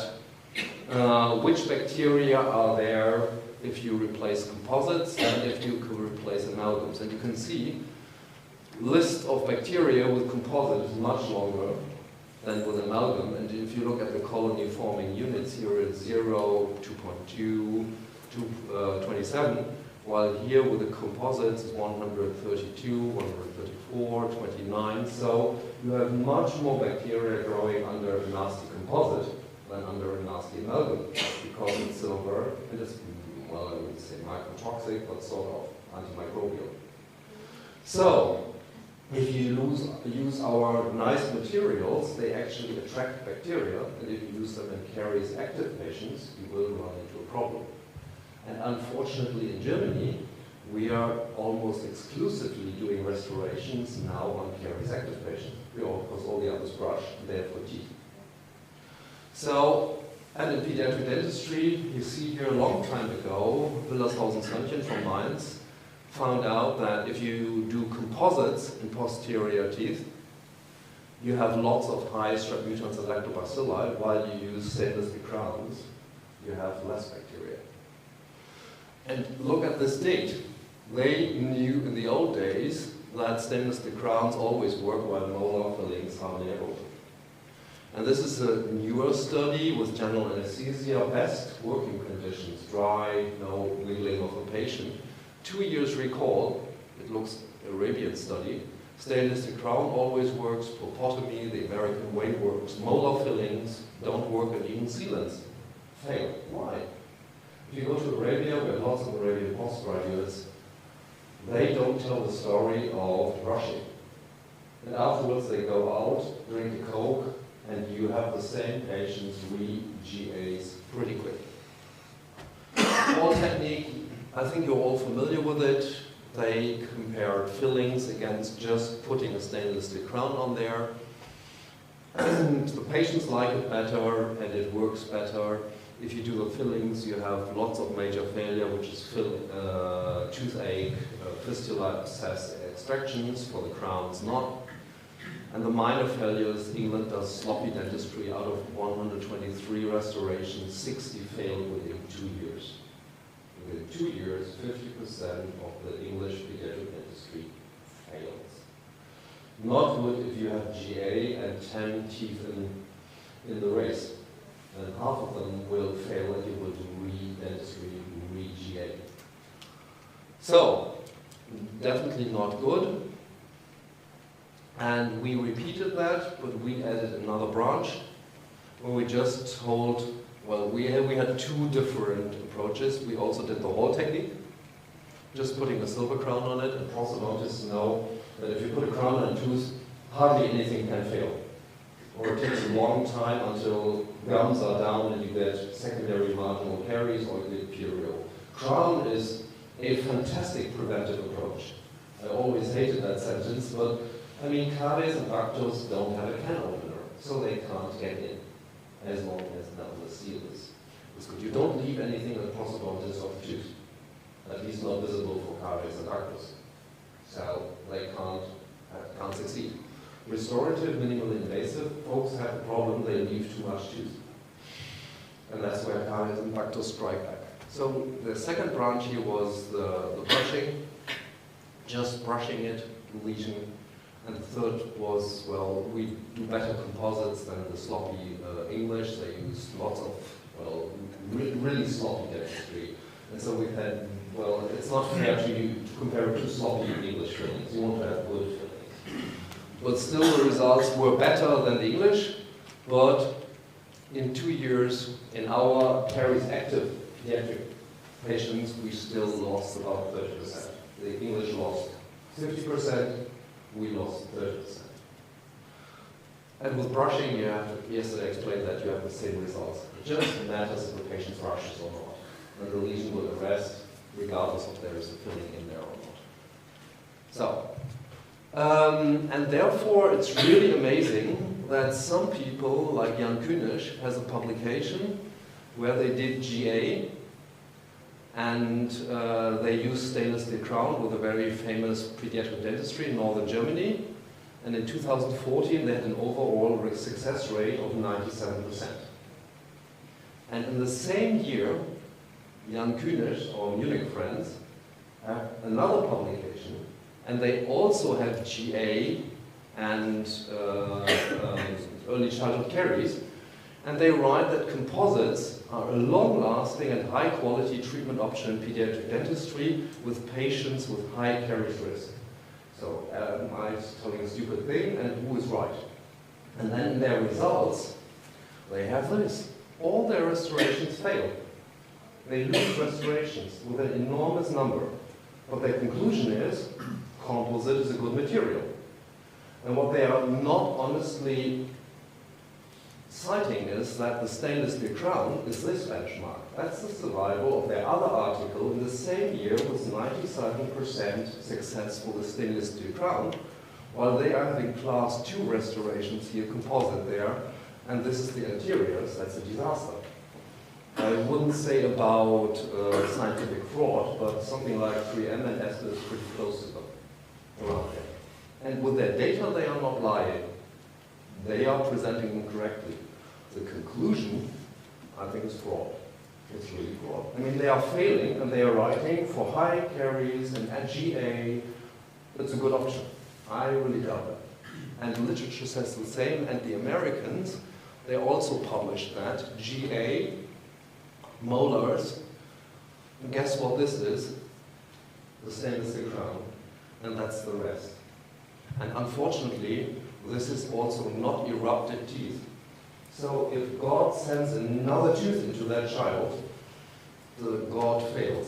which bacteria are there if you replace composites and if you could replace amalgams. And you can see list of bacteria with composite is much longer than with amalgam. And if you look at the colony forming units here, it's 0, 2.2, 27, while here with the composites it's 132, 134, 29. So you have much more bacteria growing under a nasty composite than under a nasty amalgam, because it's silver and it's, well, I wouldn't say microtoxic, but sort of antimicrobial. So if you use our nice materials, they actually attract bacteria, and if you use them in caries active patients, you will run into a problem. And unfortunately in Germany, we are almost exclusively doing restorations now on caries active patients, because all the others brush, and they have good teeth. So, and in pediatric dentistry, you see here a long time ago, Willershausen-Sönnchen from Mainz found out that if you do composites in posterior teeth, you have lots of high strep mutans and lactobacilli, while you use stainless steel crowns, you have less bacteria. And look at this date. They knew in the old days that stainless steel crowns always work while molar fillings are narrowed. And this is a newer study with general anesthesia, best working conditions, dry, no wiggling of the patient. 2 years recall, it looks Arabian study, stainless steel crown always works, pulpotomy, the American way works, molar fillings don't work, and even sealants fail. Why? If you go to Arabia, we have lots of Arabian postgraduates, they don't tell the story of brushing. And afterwards they go out, drink a Coke, and you have the same patients re-GAs pretty quick. All technique, I think you're all familiar with it. They compared fillings against just putting a stainless steel crown on there. And the patients like it better, and it works better. If you do the fillings, you have lots of major failure, which is toothache, fistula, abscess, extractions. For the crowns, not. And the minor failures, England does sloppy dentistry. Out of 123 restorations, 60 failed within 2 years. Within 2 years, 50% of the English pediatric dentistry fails. Not good if you have GA and 10 teeth in the race. And half of them will fail and you will do re-dentistry, re-GA. So, definitely not good. And we repeated that, but we added another branch where we just told, well, we had 2 different approaches. We also did the whole technique, just putting a silver crown on it, and prosthodontists know that if you put a crown on a tooth, hardly anything can fail. Or it takes a long time until gums are down and you get secondary marginal caries or you get perio. Crown is a fantastic preventive approach. I always hated that sentence, but I mean, caries and ductus don't have a can opener, so they can't get in, as long as now the seal is good. You don't leave anything in the prosthodontist of the tooth, at least not visible for caries and ductus. So they can't succeed. Restorative, minimally invasive, folks have a problem, they leave too much tooth. And that's where caries and ductus strike back. So the second branch here was the brushing, just brushing it, lesion. And the third was, well, we do better composites than the sloppy English. They use lots of, well, really sloppy dentistry. And so we've had, well, it's not fair to compare it to sloppy English fillings. You want to have good fillings. But still the results were better than the English, but in 2 years, in our caries active pediatric patients, we still lost about 30%. The English lost 50%, we lost 30%. And with brushing, you have to, yesterday I explained that you have the same results. It just matters if the patient brushes or not. And the lesion will arrest, regardless if there is a filling in there or not. So, and therefore it's really amazing that some people, like Jan Kühnisch, has a publication where they did GA, And they use stainless steel crown with a very famous pediatric dentistry in northern Germany. And in 2014, they had an overall success rate of 97%. And in the same year, Jan Kühnisch, our Munich friends, have another publication, and they also have GA and early childhood caries, and they write that composites are a long-lasting and high-quality treatment option in pediatric dentistry with patients with high caries risk. So am I telling a stupid thing, and who is right? And then in their results, they have this. All their restorations fail. They lose restorations with an enormous number. But their conclusion is, composite is a good material. And what they are not honestly citing is that the stainless steel crown is this benchmark. That's the survival of their other article in the same year with 97% success for the stainless steel crown, while they are having class 2 restorations here, composite there, and this is the anteriors. That's a disaster. I wouldn't say about scientific fraud, but something like 3M and ESTA is pretty close to them around there. And with their data, they are not lying. They are presenting them correctly. The conclusion, I think, is fraud. It's really fraud. I mean, they are failing, and they are writing for high caries and at GA. It's a good option. I really doubt that. And the literature says the same, and the Americans, they also published that GA molars, and guess what this is? The stainless steel crown, and that's the rest. And unfortunately, this is also not erupted teeth. So if God sends another tooth into that child, the God fails.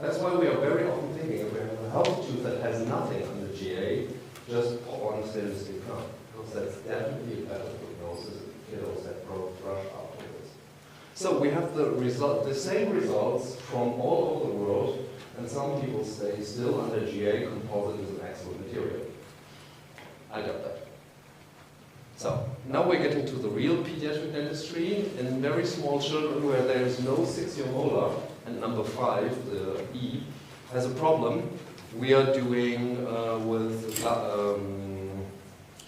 That's why we are very often thinking if we have a healthy tooth that has nothing under GA, just pop on a stainless steel crown. Because that's definitely a better prognosis if kiddos that thrush afterwards. So we have the same results from all over the world, and some people say still under GA, composite is an excellent material. I doubt that. So, now we're getting to the real pediatric dentistry. In very small children where there is no 6-year molar, and number 5, the E, has a problem, we are doing with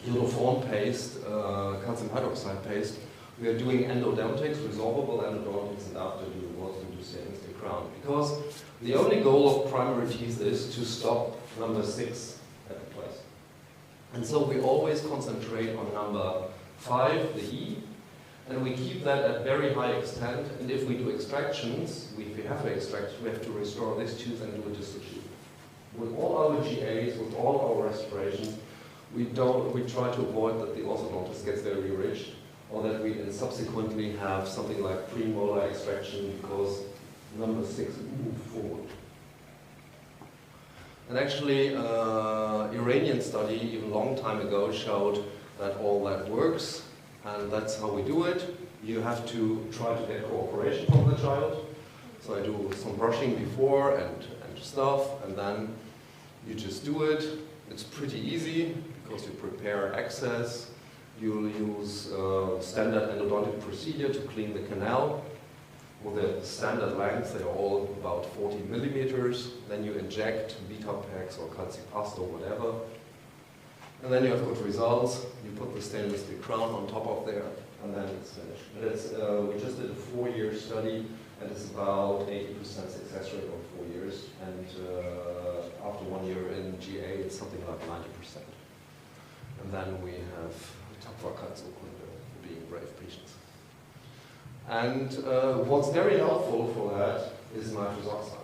uniform paste, calcium hydroxide paste, we are doing endodontics, resorbable endodontics, and after we do stainless steel crown. Because the only goal of primary teeth is to stop number 6 at the place. And so we always concentrate on number 5, the E, and we keep that at very high extent. And if we do extractions, if we have to extract, we have to restore this tooth and do a distal tooth. With all our GAs, with all our restorations, we try to avoid that the orthodontist gets very rich, or that we subsequently have something like premolar extraction because number 6 moved forward. And actually, Iranian study, even a long time ago, showed that all that works, and that's how we do it. You have to try to get cooperation from the child. So I do some brushing before and stuff, and then you just do it. It's pretty easy because you prepare access. You'll use standard endodontic procedure to clean the canal. With a standard length, they are all about 40 millimeters. Then you inject Vitapex or calcipast or whatever. And then you have good results. You put the stainless steel crown on top of there, and then it's finished. And it's, we just did a 4-year study, and it's about 80% success rate over 4 years. And after 1 year in GA, it's something like 90%. And then we have Tapferkeitsurkunde for being brave patients. And what's very helpful for that is nitrous oxide.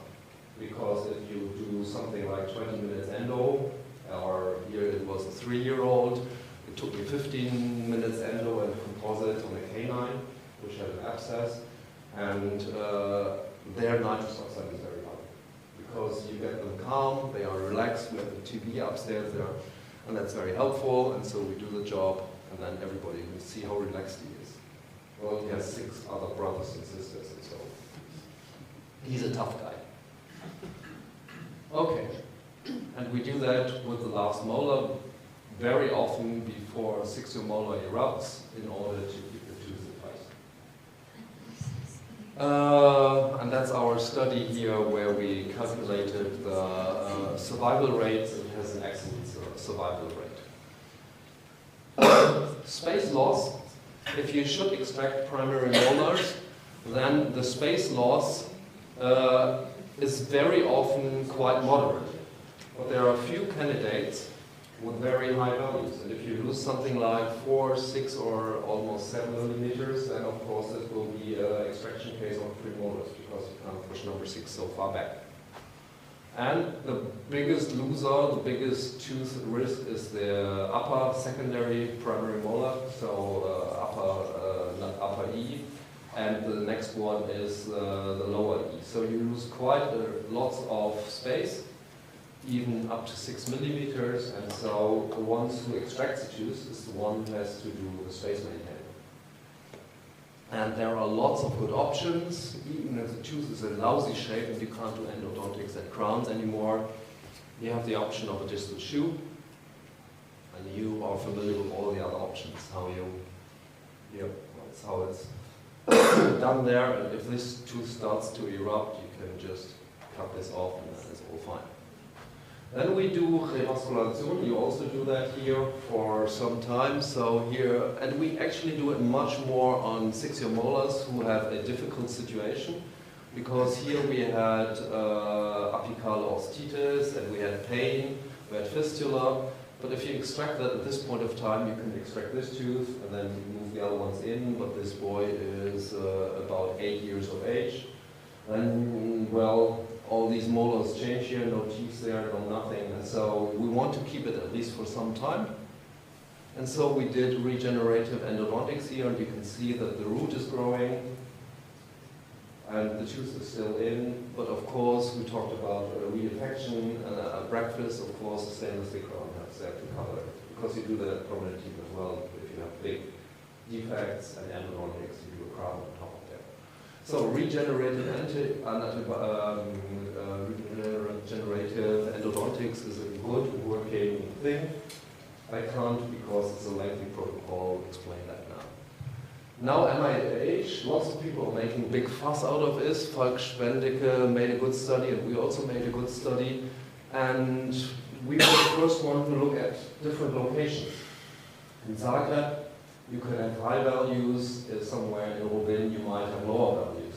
Because if you do something like 20 minutes endo, or here it was a 3-year-old, it took me 15 minutes endo and composite on a canine, which had an abscess, and their nitrous oxide is very high. Because you get them calm, they are relaxed, we have the TV upstairs there, and that's very helpful, and so we do the job, and then everybody can see how relaxed he is. Well, he has 6 other brothers and sisters, and so he's a tough guy. Okay, and we do that with the last molar very often before a 6-year molar erupts in order to keep the tooth in place. And that's our study here where we calculated the survival rates. It has an excellent survival rate. Space loss, if you should extract primary molars, then the space loss is very often quite moderate. But there are a few candidates with very high values. And if you lose something like 4, 6, or almost 7 millimeters, then of course this will be an extraction case of premolars because you can't push number 6 so far back. And the biggest loser, the biggest tooth risk is the upper secondary primary molar, so upper E, and the next one is the lower E. So you lose quite lots of space, even up to 6 millimeters, and so the ones who extracts the tooth is the one who has to do the space maintaining. And there are lots of good options, even if the tooth is in lousy shape and you can't do endodontics and crowns anymore. You have the option of a distal shoe, and you are familiar with all the other options, that's how it's done there, and if this tooth starts to erupt, you can just cut this off and then it's all fine. Then we do revascularization. You also do that here for some time. So here, and we actually do it much more on 6-year molars who have a difficult situation, because here we had apical osteitis and we had pain, we had fistula. But if you extract that at this point of time, you can extract this tooth and then move the other ones in. But this boy is about 8 years of age. Then, well, all these molars change here, no teeth there, no nothing, and so we want to keep it at least for some time. And so we did regenerative endodontics here, and you can see that the root is growing, and the tooth is still in, but of course we talked about reinfection, and at breakfast, of course, the stainless steel crown has there to cover it, because you do that at permanent teeth as well. If you have big defects and endodontics, you do a crown on top of that. So regenerative endodontics is a good working thing. I can't, because it's a lengthy protocol, explain that now. Now MIH, lots of people are making big fuss out of this. Falk Schwendicke made a good study, and we also made a good study. And we were the first one to look at different locations. In Zagreb, you can have high values. Somewhere in Rubin, you might have lower values.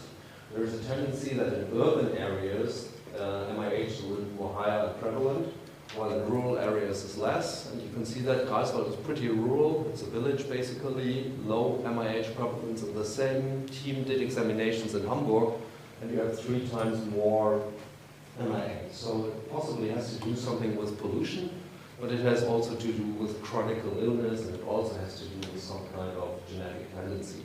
There is a tendency that in urban areas, MIH is a little more higher and prevalent, while in rural areas is less. And you can see that Greifswald is pretty rural. It's a village basically, low MIH prevalence. And the same team did examinations in Hamburg, and you have 3 times more MIH. So it possibly has to do something with pollution, but it has also to do with chronic illness, and it also has to do with some kind of genetic tendency.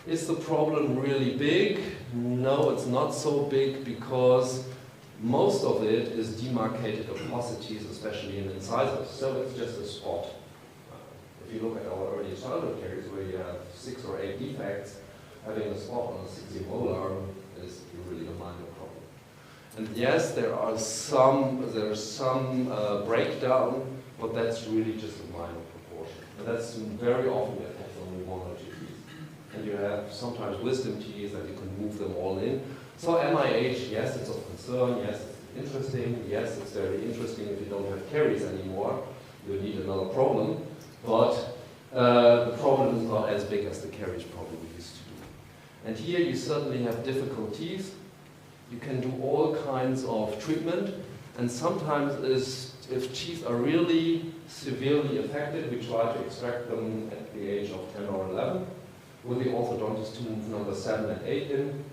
Is the problem really big? No, it's not so big, because most of it is demarcated oposities, especially in incisors. So it's just a spot. If you look at our early childhood caries where you have 6 or 8 defects, having a spot on a 6-year molar is really a minor problem. And yes, there's some breakdown, but that's really just a minor proportion. And that's very often the effect on one or 2 teeth. And you have sometimes wisdom teeth that you can move them all in. So MIH, yes, it's of concern, yes, it's interesting, yes, it's very interesting if you don't have caries anymore, you need another problem, but the problem is not as big as the caries problem we used to do. And here you suddenly have difficult teeth. You can do all kinds of treatment, and sometimes if teeth are really severely affected, we try to extract them at the age of 10 or 11, with the orthodontist to move number 7 and 8 in.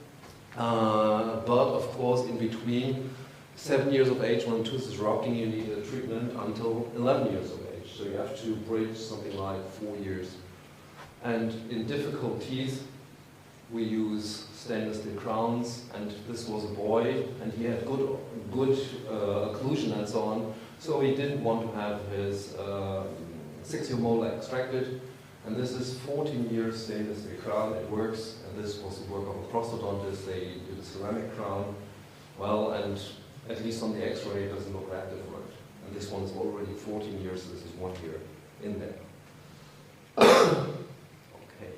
But of course, in between 7 years of age, when the tooth is rotting, you need a treatment until 11 years of age. So you have to bridge something like 4 years. And in difficult teeth, we use stainless steel crowns, and this was a boy, and he had good occlusion and so on. So he didn't want to have his 6-year molar extracted. And this is 14 years stainless steel crown, it works, and this was the work of a prosthodontist. They did a ceramic crown, well, and at least on the x-ray it doesn't look that different. And this one is already 14 years, so this is 1 year in there. Okay.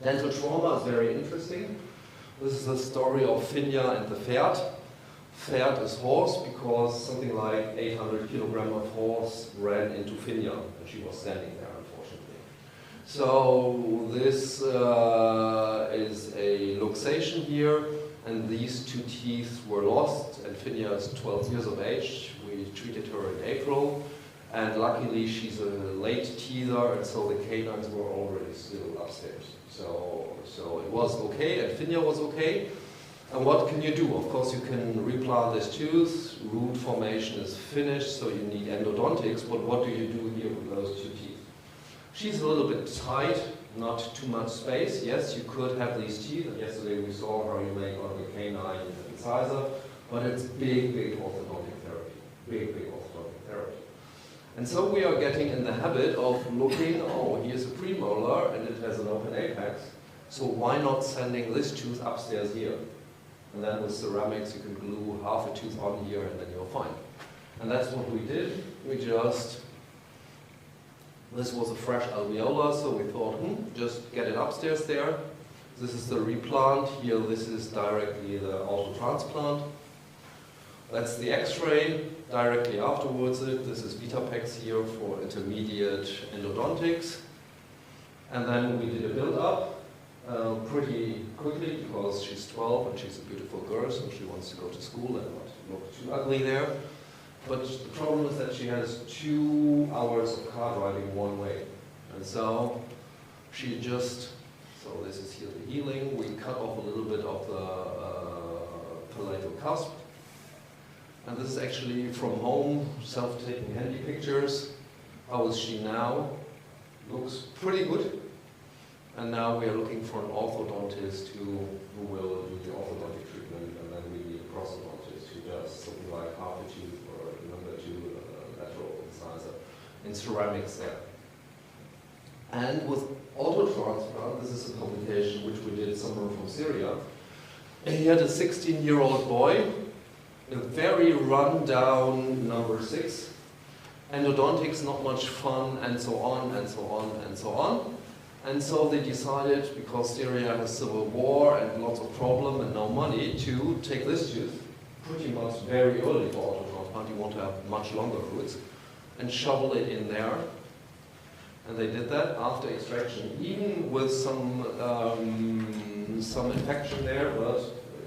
Dental trauma is very interesting. This is the story of Finja and the Pferd. Pferd is horse because something like 800 kilogram of horse ran into Finja and she was standing there, unfortunately. So this is a luxation here, and these two teeth were lost, and Finja is 12 years of age. We treated her in April, and luckily she's a late teether, and so the canines were already still upstairs. So it was okay, and Finja was okay. And what can you do? Of course, you can replant this tooth. Root formation is finished, so you need endodontics. But what do you do here with those two teeth? She's a little bit tight, not too much space. Yes, you could have these teeth. And yesterday we saw how you make on the canine incisor, but it's big, big orthodontic therapy. Big, big orthodontic therapy. And so we are getting in the habit of looking, oh, here's a premolar and it has an open apex. So why not sending this tooth upstairs here? And then with ceramics you can glue half a tooth on here and then you're fine. And that's what we did. This was a fresh alveolar, so we thought, just get it upstairs there. This is the replant. Here, this is directly the auto-transplant. That's the X-ray. Directly afterwards, this is Vitapex here for intermediate endodontics. And then we did a build-up pretty quickly because she's 12 and she's a beautiful girl, so she wants to go to school and not look too ugly there. But the problem is that she has 2 hours of car driving one way. And so she just, so this is here the healing. We cut off a little bit of the palatal cusp. And this is actually from home, self-taking handy pictures. How is she now? Looks pretty good. And now we are looking for an orthodontist who will do the orthodontic treatment, and then we need a prosthodontist who does something like half a tooth or number 2 lateral incisor in ceramics there. And with auto-transplant, this is a publication which we did somewhere from Syria. And he had a 16-year-old boy, a very run-down number 6, endodontics not much fun, and so on, and so on, and so on. And so they decided, because Syria has civil war and lots of problem and no money, to take this tooth, pretty much very early for auto-transplant, you want to have much longer roots, and shovel it in there. And they did that after extraction, even with some infection there, but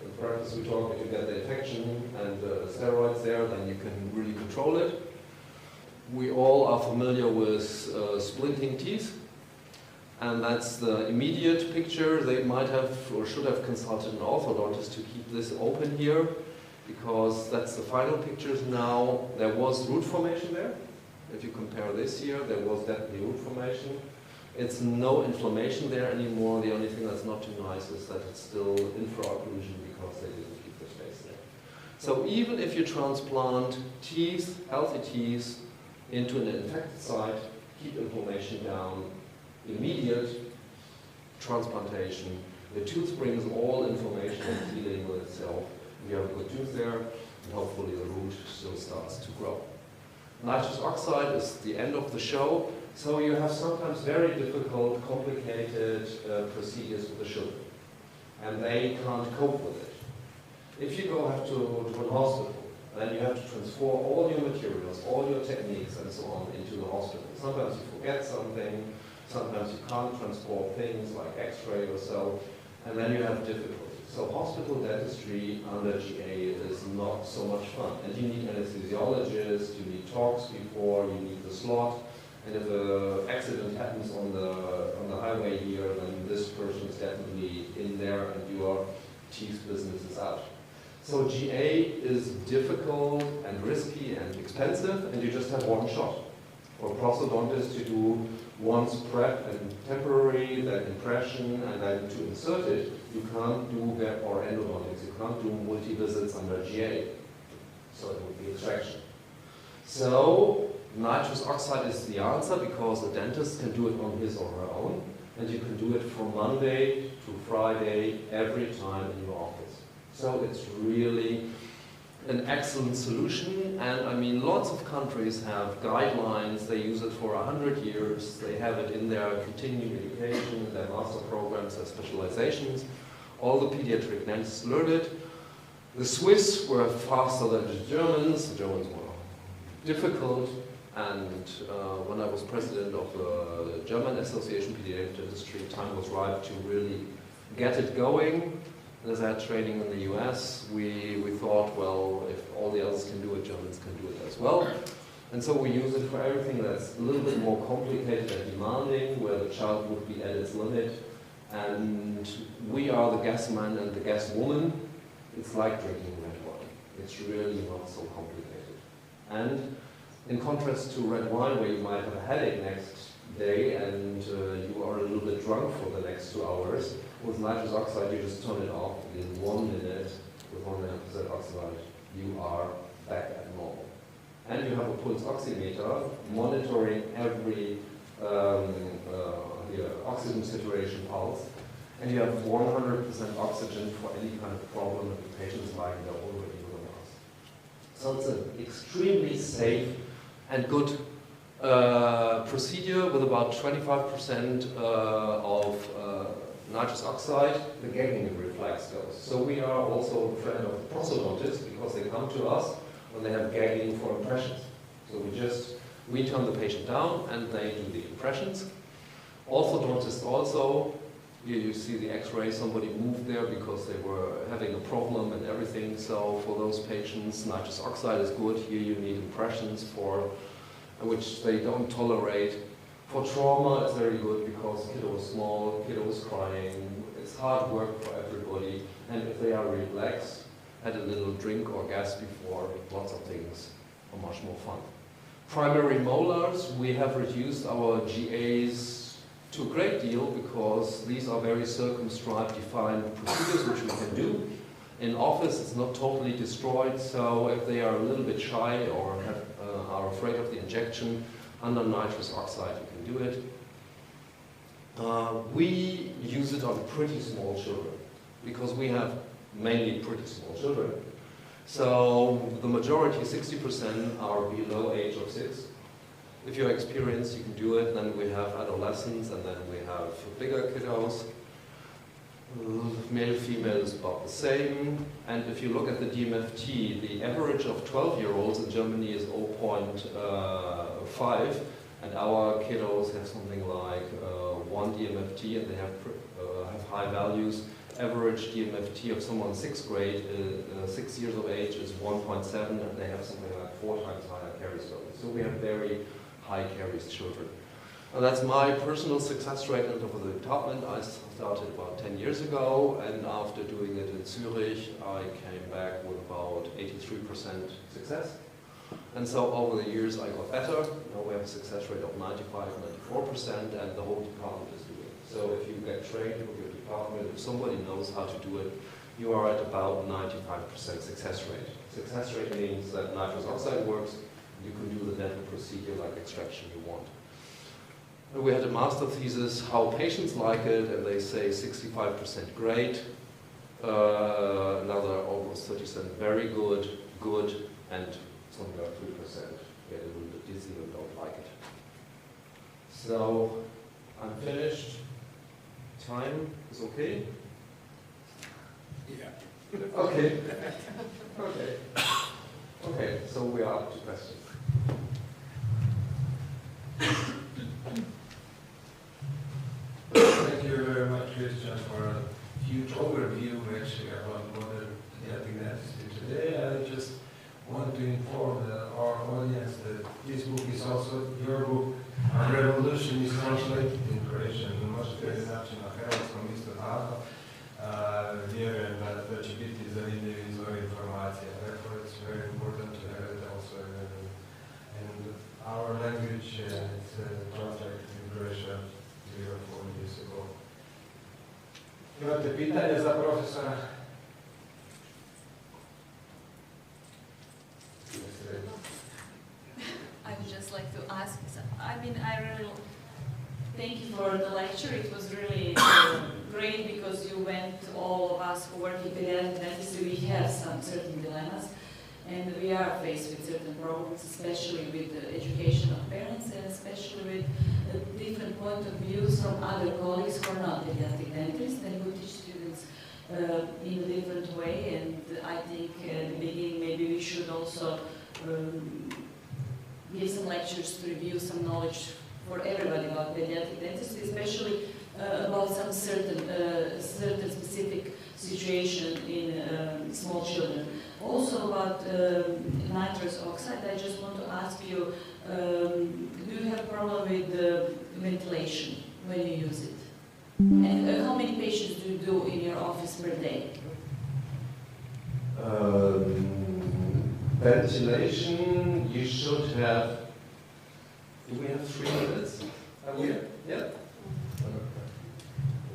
in practice we talk, if you get the infection and steroids there, then you can really control it. We all are familiar with splinting teeth, and that's the immediate picture. They might have or should have consulted an orthodontist to keep this open here, because that's the final pictures now. There was root formation there. If you compare this here, there was definitely root formation. It's no inflammation there anymore. The only thing that's not too nice is that it's still infraocclusion because they didn't keep the space there. So even if you transplant teeth, healthy teeth, into an infected site, keep inflammation down, immediate transplantation, the tooth brings all inflammation and healing with itself. We have a good tooth there, and hopefully the root still starts to grow. Nitrous oxide is the end of the show, so you have sometimes very difficult, complicated procedures with the children, and they can't cope with it. If you have to an hospital, then you have to transfer all your materials, all your techniques and so on into the hospital. Sometimes you forget something, sometimes you can't transport things like X-ray or so, and then you have difficulties. So hospital dentistry under GA is not so much fun. And you need anesthesiologists, you need talks before, you need the slot, and if an accident happens on the highway here, then this person is definitely in there and your teeth business is out. So GA is difficult and risky and expensive, and you just have one shot. For a prosthodontist to do once prep and temporary, then impression, and then to insert it, you can't do web or endodontics. You can't do multi-visits under GA. So it would be extraction. So nitrous oxide is the answer because the dentist can do it on his or her own, and you can do it from Monday to Friday every time in your office. So it's really an excellent solution, and I mean lots of countries have guidelines, they use it for 100 years, they have it in their continuing education, their master programs, their specializations. All the pediatric dentists learn it. The Swiss were faster than the Germans were difficult, and when I was president of the German Association Pediatric Dentistry, time was right to really get it going. As I had training in the US, we thought, well, if all the others can do it, Germans can do it as well. And so we use it for everything that's a little bit more complicated and demanding, where the child would be at its limit. And we are the gas man and the gas woman. It's like drinking red wine. It's really not so complicated. And in contrast to red wine, where you might have a headache next day and you are a little bit drunk for the next 2 hours, with nitrous oxide, you just turn it off in 1 minute. With 100% oxide, you are back at normal. And you have a pulse oximeter monitoring every oxygen saturation pulse. And you have 100% oxygen for any kind of problem that the patient is lying there already with us. So it's an extremely safe and good procedure with about 25% of nitrous oxide, the gagging reflex goes. So we are also a friend of prosthodontists because they come to us when they have gagging for impressions. So we turn the patient down and they do the impressions. Orthodontists also, here you see the x-ray, somebody moved there because they were having a problem and everything. So for those patients, nitrous oxide is good. Here you need impressions for which they don't tolerate. For trauma, it's very good because kiddo is small, kiddo is crying, it's hard work for everybody, and if they are relaxed, had a little drink or gas before, lots of things are much more fun. Primary molars, we have reduced our GAs to a great deal because these are very circumscribed, defined procedures which we can do. In office, it's not totally destroyed, so if they are a little bit shy or are afraid of the injection, under nitrous oxide you can do it. We use it on pretty small children because we have mainly pretty small children. So the majority, 60%, are below age of 6. If you're experienced, you can do it. Then we have adolescents, and then we have bigger kiddos. Male, female is about the same. And if you look at the DMFT, the average of 12-year-olds in Germany is 0.5, and our kiddos have something like 1 DMFT, and they have high values. Average DMFT of someone 6th grade, 6 years of age, is 1.7, and they have something like 4 times higher caries values. So we have very high caries children. And that's my personal success rate over the department. I started about 10 years ago, and after doing it in Zurich, I came back with about 83% success. And so over the years I got better. Now we have a success rate of 95, 94%, and the whole department is doing it. So if you get trained with your department, if somebody knows how to do it, you are at about 95% success rate. Success rate means that nitrous oxide works, you can do the dental procedure like extraction you want. We had a master thesis, how patients like it, and they say 65% great, another almost 30% very good, good, and something like 3% get a little bit dizzy and don't like it. So I'm finished. Time is okay? Yeah. Okay. Okay. Okay, so we are up to questions. Thank you very much, Christian, for a huge overview actually about modern pediatric dentistry today. I just want to inform our audience that this book is also your book. Revolution is translated in Croatian. Možete li naći na hrvatskom isto tako. Vjerujem da će biti zanimljiv izvor informacija. Therefore, it's very important to have it also in our language. It's translated in Croatian 3 or 4 years ago. Imate pitanje za profesora? I would just like to ask, I mean, I really thank you for the lecture. It was really great because you went, all of us who work in pediatric dentistry, we have some certain dilemmas. And we are faced with certain problems, especially with the education of parents and especially with a different point of views from other colleagues who are not pediatric dentists and who teach students in a different way. And I think at the beginning maybe we should also give some lectures to review some knowledge for everybody about pediatric dentistry, especially about some certain specific situation in small children. Also about nitrous oxide, I just want to ask you, do you have a problem with ventilation when you use it? And how many patients do you do in your office per day? Ventilation, you should have. Do we have 3 minutes? Yeah.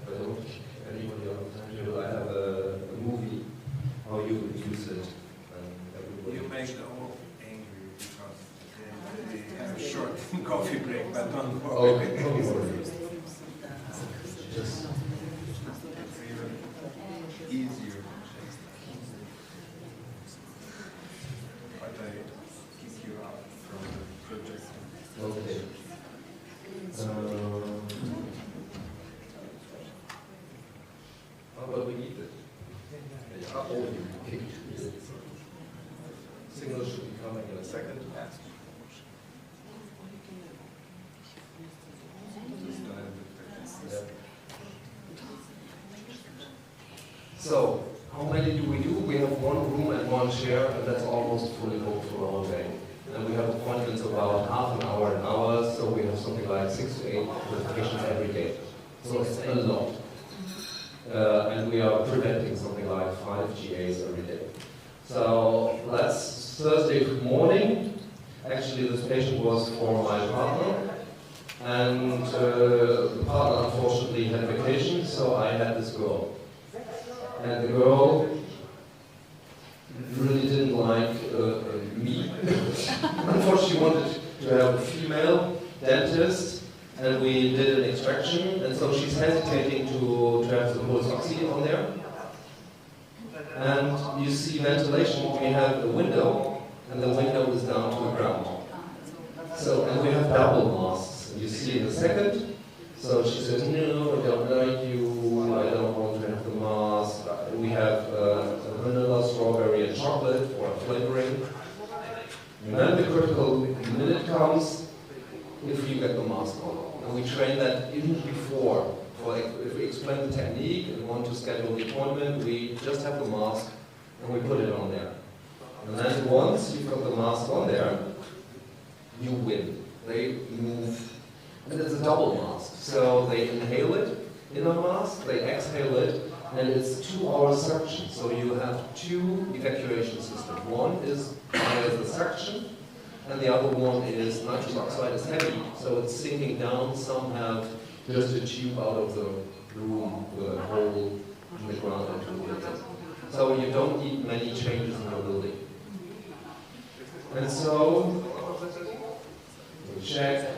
I don't kick anybody on the timetable. I have a movie, how you would use it. You make them all angry because they have a short coffee break, but don't worry. Don't worry. Just Even easier. But I kick you out from the project. okay. But we need it. Oh, you kicked it. Signal should be coming in a second. Yeah. So, how many do we do? We have 1 room and 1 chair, and that's almost fully booked for the whole day. And we have appointments about half an hour, so we have something like 6 to 8 patients every day. So it's a lot. And we are preventing something like 5 GAs every day. So last Thursday morning, actually this patient was for my partner, and the partner unfortunately had vacation, so I had this girl. And the girl really didn't like me. Unfortunately, she wanted to have a female dentist, and we did an extraction, and so she's hesitating to have the pulse oxy on there. And you see ventilation, we have a window, and the window is down to the ground. So, and we have double masks. You see in a second. So she says, no, I don't like you, I don't want to have the mask. We have vanilla, strawberry, and chocolate for flavoring. And then the critical minute comes if you get the mask on. And we train that even before. If we explain the technique and want to schedule the appointment, we just have the mask and we put it on there. And then once you've got the mask on there, you win. They move, and it's a double mask. So they inhale it in a mask, they exhale it, and it's 2-hour suction. So you have 2 evacuation systems. One is via the suction, and the other one is nitrous oxide is heavy, so it's sinking down. Some have just a tube out of the room with a hole in the ground into the building. So you don't need many changes in the building. And so, we check.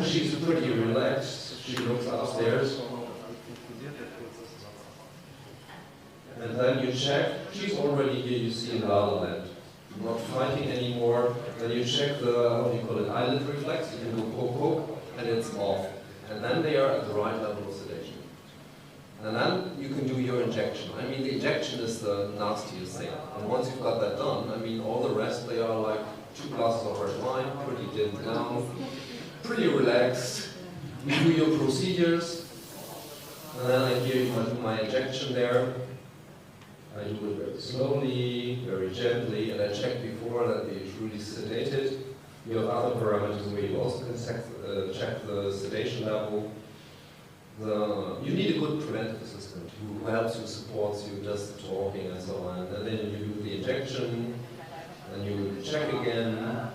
She's pretty relaxed. She looks upstairs. And then you check. She's already here, you see, in La La Land. Not fighting anymore. Then you check the, how do you call it, eyelid reflex. You can do poke, and it's off. And then they are at the right level of sedation. And then you can do your injection. I mean, the injection is the nastiest thing. And once you've got that done, I mean, all the rest, they are like 2 glasses of red wine, pretty dimmed down, pretty relaxed. You do your procedures, and then I do my injection there. I do it very slowly, very gently, and I check before that it's really sedated. You have other parameters where you also can check the sedation level. You need a good preventive assistant who helps you, supports you, does the talking and so on. And then you do the injection, and you check again,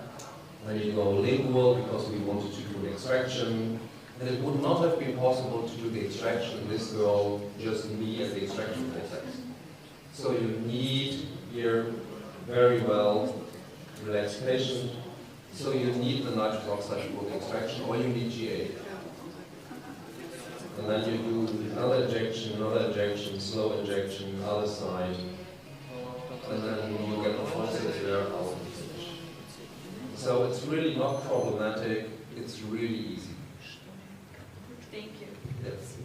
and you go lingual because we wanted to do an extraction. And it would not have been possible to do the extraction in this girl, just me and the extraction process. So you need here very well relaxed patient. So you need the nitrous oxide for the extraction, or you need GA. And then you do another injection, slow injection, other side. And really not problematic. It's really easy. Thank you. Yes.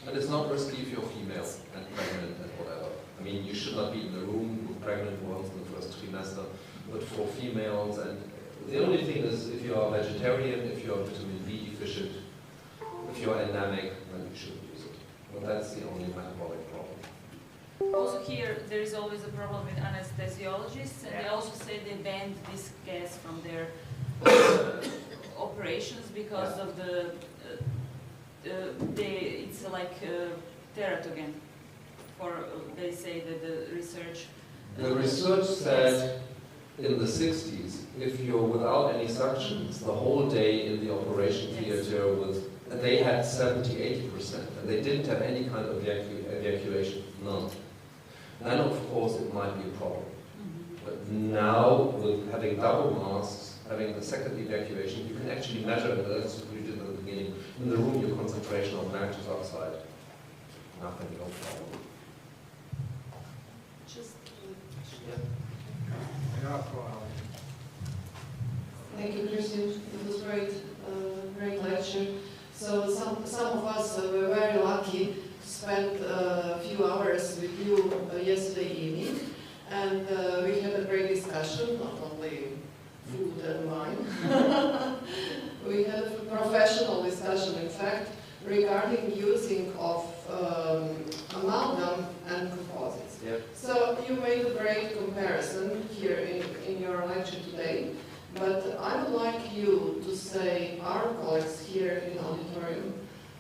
And it's not risky if you're female and pregnant and whatever. I mean, you should not be in the room with pregnant ones in the first trimester, but for females, and the only thing is if you are vegetarian, if you are vitamin B deficient, if you are anemic, then you shouldn't use it. But that's the only metabolic problem. Also here, there is always a problem with anesthesiologists, and they also say they banned this gas from their operations because of it's like teratogen. They say that the research. The research said in the 60s, if you're without any suctions the whole day in the operation theater they had 70–80%, and they didn't have any kind of evacuation, none. Then of course it might be a problem. But now, with having double masks, having the second evacuation, you can actually measure, and that's what we did at the beginning, in the room your concentration of nitrous oxide. Nothing, no problem. Thank you, Christian. It was great, great lecture. So some of us were very lucky to spend a few hours with you yesterday evening, and we had a great discussion, not only food and wine. We had a professional discussion, in fact, regarding using of amalgam and composites. Yep. So you made a great comparison here in your lecture today, but I would like you to say, our colleagues here in auditorium,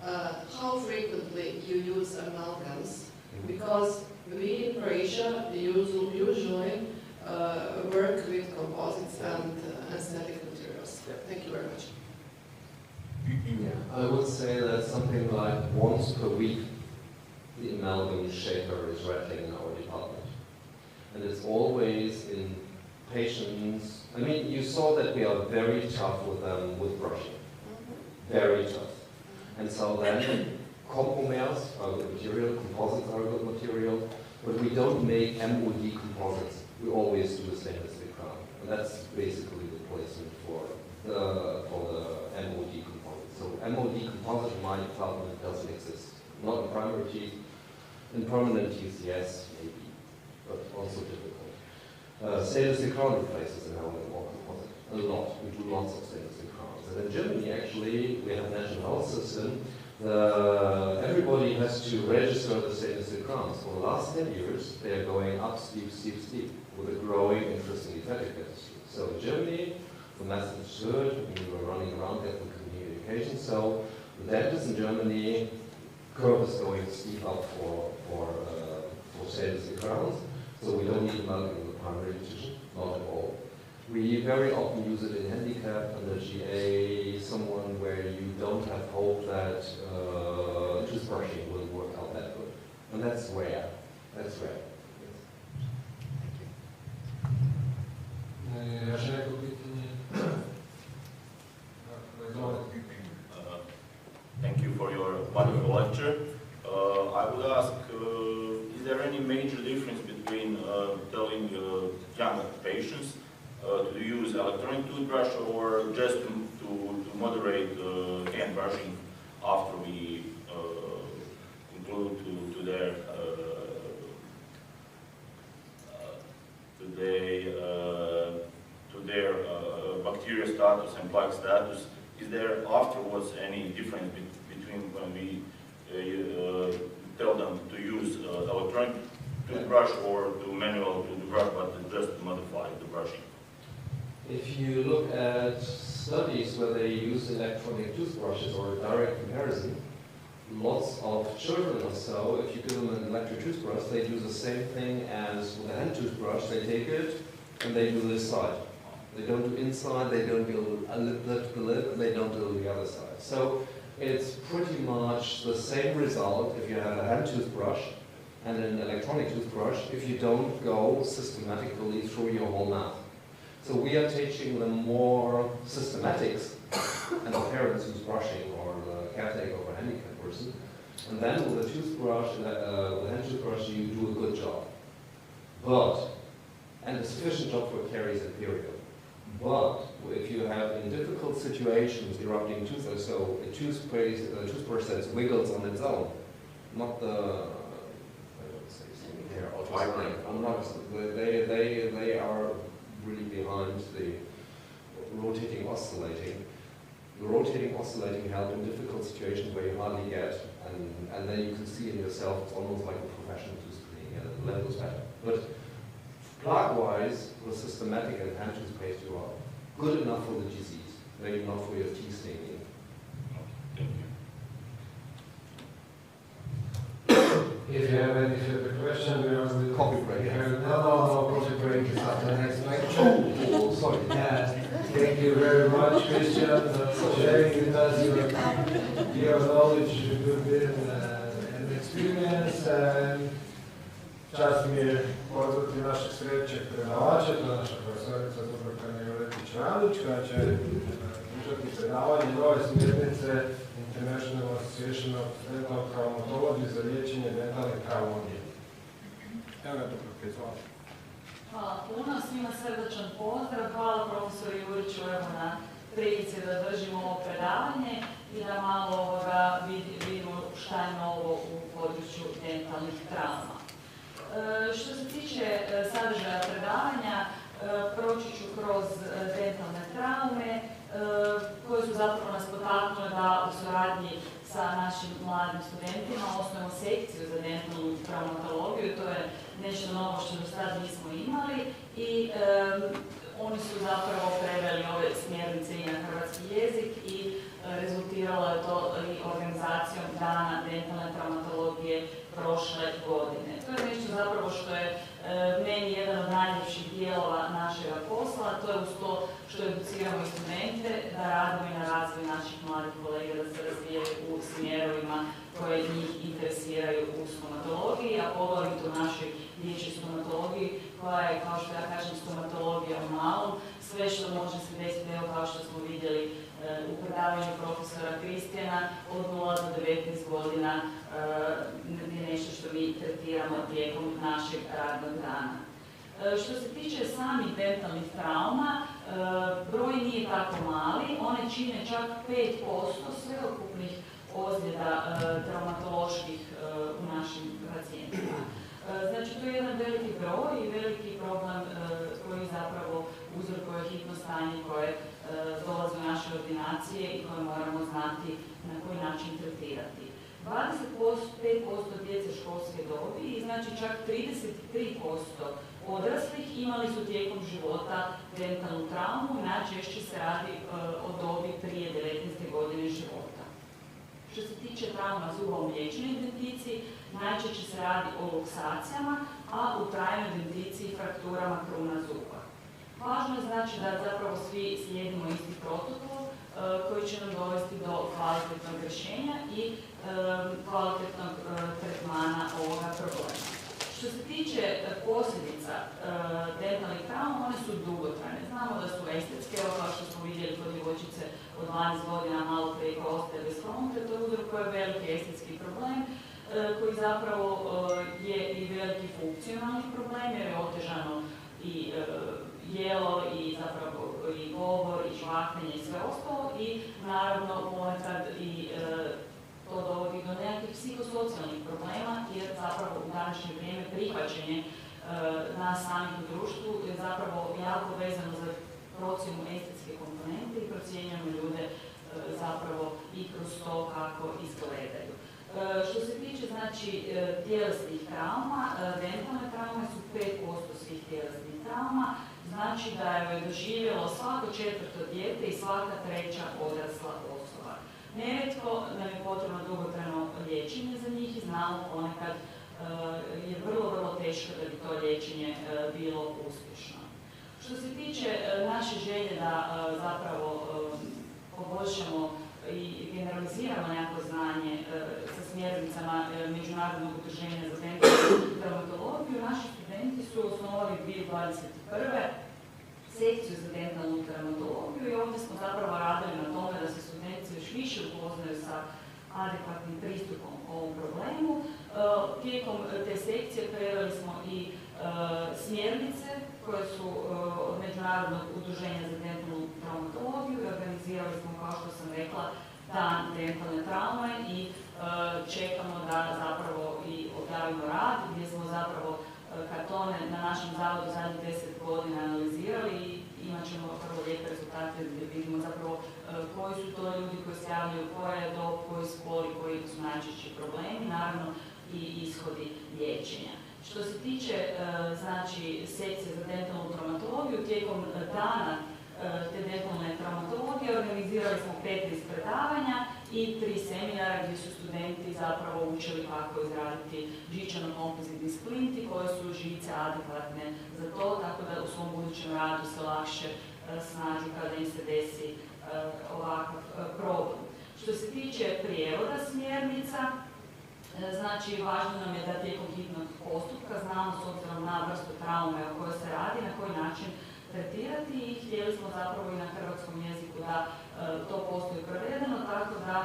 how frequently you use amalgams, because we in Croatia usually work with composites and synthetic materials. Yep. Thank you very much. Yeah, I would say that something like once per week the amalgam shaker is rattling in our department. And it's always in patients. I mean, you saw that we are very tough with them with brushing. Very tough. And so then compomers are good material, composites are a good material, but we don't make MOD composites. We always do a stainless steel crown. And that's basically the placement for the MOD composite. So MOD composite in my department doesn't exist. Not in primary teeth. In permanent teeth, yes, maybe, but also difficult. Stainless steel crown replaces an element or composite. A lot. We do lots of stainless steel crowns. And in Germany, actually, we have a national health system. Everybody has to register the stainless steel crowns. For the last 10 years, they are going up steep, steep, steep, with a growing interest in aesthetic dentistry. So in Germany, the message is good. We were running around getting communication. So the dentists in Germany, curve is going steep up for stainless steel crowns. So we don't need amalgam in the primary dentition, not at all. We very often use it in handicap, under GA, someone where you don't have hope that toothbrushing will work out that good. And that's rare. That's rare. Još neko pitanje? Thank you for your wonderful lecture. I would ask, is there any major difference between telling young patients to use electronic toothbrush or just to moderate hand brushing after we conclude to their bacteria status and plaque status? Is there afterwards any difference between when we tell them to use electronic toothbrush or to manual toothbrush, but just modify the brushing? If you look at studies where they use electronic toothbrushes or direct comparison, lots of children or so, if you give them an electric toothbrush, they do the same thing as with a hand toothbrush. They take it and they do this side. They don't do inside, they don't do lift the lip, and they don't do the other side. So it's pretty much the same result if you have a hand toothbrush and an electronic toothbrush if you don't go systematically through your whole mouth. So we are teaching them more systematics, and the parents who's brushing or the caretaker or a handicapped person. And then with a toothbrush, with a hand toothbrush, you do a good job. And a sufficient job for caries and period. But if you have in difficult situations erupting tooth, so a toothbrush that wiggles on its own, not the I don't say something here, they are really behind the rotating oscillating. The rotating oscillating help in difficult situations where you hardly get, and then you can see in yourself it's almost like a professional tooth cleaning, and the level is better. But plaque-wise, with systematic and hand toothpaste, you are good enough for the disease, maybe not for your teeth staining. Thank you. If you have any further questions, we are Coffee break. No, coffee break is after the next lecture. Oh, sorry. Thank you very much, Christian, for sharing with us your knowledge, and experience. And čast mi je pozvati našeg sljedećeg predavača, to je naša profesorica Dubravka Miletić-Radić, koja će držati predavanje nove smjernice International Association of Dental Traumatology za liječenje dentalne traume. Evo ga, Dubravka, izvoli. Hvala puno, svima srdačan pozdrav, hvala profesoru Juriću na prilici da držimo ovo predavanje i da malo vidimo šta je novo u području dentalnih trauma. Što se tiče sadržaja predavanja, proći ću kroz dentalne traume koje su zapravo nas potaknule da u suradnji sa našim mladim studentima osnovimo sekciju za dentalnu traumatologiju. To je nešto novo što do sada nismo imali i oni su zapravo preveli ove smjernice i na hrvatski jezik i rezultiralo je to i organizacijom Dana dentalne traumatologije prošle godine. To je nešto zapravo što je meni jedan od najljepših dijelova našega posla, to je uz to što educiramo i studente, da radimo i na razvoju naših mladih kolega, da se razvijaju u smjerovima koje njih interesiraju u stomatologiji, a poglavito u našoj dječjoj stomatologiji, koja je, kao što ja kažem, stomatologija u malom. Sve što može se desiti, evo kao što smo vidjeli u predavanju profesora Kristijana, od 0 do 19 godina je nešto što mi tretiramo tijekom našeg radnog dana. Što se tiče samih dentalnih trauma, broj nije tako mali, one čine čak 5% sveukupnih ozljeda traumatoloških u našim pacijentima. Znači, to je jedan veliki broj i veliki problem koji zapravo uzrokuje hitno stanje koje dolazi u naše ordinacije i koje moramo znati na koji način tretirati. 25% djece školske dobi i znači čak 33% odraslih imali su tijekom života dentalnu traumu i najčešće se radi o dobi prije 19. godine života. Što se tiče trauma zuba u mliječnoj denticiji, najčešće se radi o luksacijama, a u trajnoj denticiji frakturama kruna zuba. Važno je znači da zapravo svi slijedimo isti protokol koji će nam dovesti do kvalitetnog rješenja i kvalitetnog tretmana ovoga problema. Što se tiče posljedica dentalnih trauma, one su dugotrajne. Znamo da su estetske, kao što smo vidjeli kod djevojčice od 12 godina, malo prije koja ostaje bez fronte, to uzrokuje veliki estetski problem koji zapravo je i veliki funkcionalni problem jer je otežano i jelo i zapravo i govor i žvakanje i sve ostalo i naravno ponekad i to dovodi do nekakvih psihosocijalnih problema jer zapravo u današnje vrijeme prihvaćanje nas samih u društvu je zapravo jako vezano za procjenu estetske komponente i procjenjujemo ljude zapravo i kroz to kako izgledaju. Što se tiče znači tjelesnih trauma, dentalne traume su 5% svih tjelesnih trauma, znači da je doživjelo svako 4. dijete i svaka 3. odrasla osoba. Nerijetko nam je potrebno dugotrajno liječenje za njih i znamo ponekad je vrlo teško da bi to liječenje bilo uspješno. Što se tiče naše želje da zapravo poboljšamo i generaliziramo nekako znanje sa smjernicama Međunarodnog udruženja za dentalnu traumatologiju, naši studenti su osnovali 2021. sekciju za dentalnu traumatologiju i ovdje smo zapravo radili na tome da se studenti još više upoznaju sa adekvatnim pristupom ovom problemu. Tijekom te sekcije preveli smo i smjernice koje su od Međunarodnog Međunarodnog udruženja za dentalnu traumatologiju i organizirali smo, kao što sam rekla, dan dentalne traume i čekamo da zapravo i objavimo rad gdje smo zapravo kartone na našem zavodu zadnjih 10 godina analizirali i imat ćemo vrlo lijepe rezultate gdje vidimo zapravo koji su to ljudi koji se javljaju, koja je dob, koji spol i koji su najčešći problemi, naravno i ishodi liječenja. Što se tiče znači, sekcije za dentalnu traumatologiju, tijekom dana te dentalne traumatologije organizirali smo 15 predavanja i 3 seminara gdje su studenti zapravo učili kako izraditi žičano-kompozitni splinti, koje su žice adekvatne za to, tako da u svom budućem radu se lakše snađu kada im se desi ovakav problem. Što se tiče prijevoda smjernica, znači važno nam je da tijekom hitnog postupka znamo s obzirom na vrstu traume o kojoj se radi, na koji način tretirati i htjeli smo zapravo i na hrvatskom jeziku da to postoji prevedeno, tako da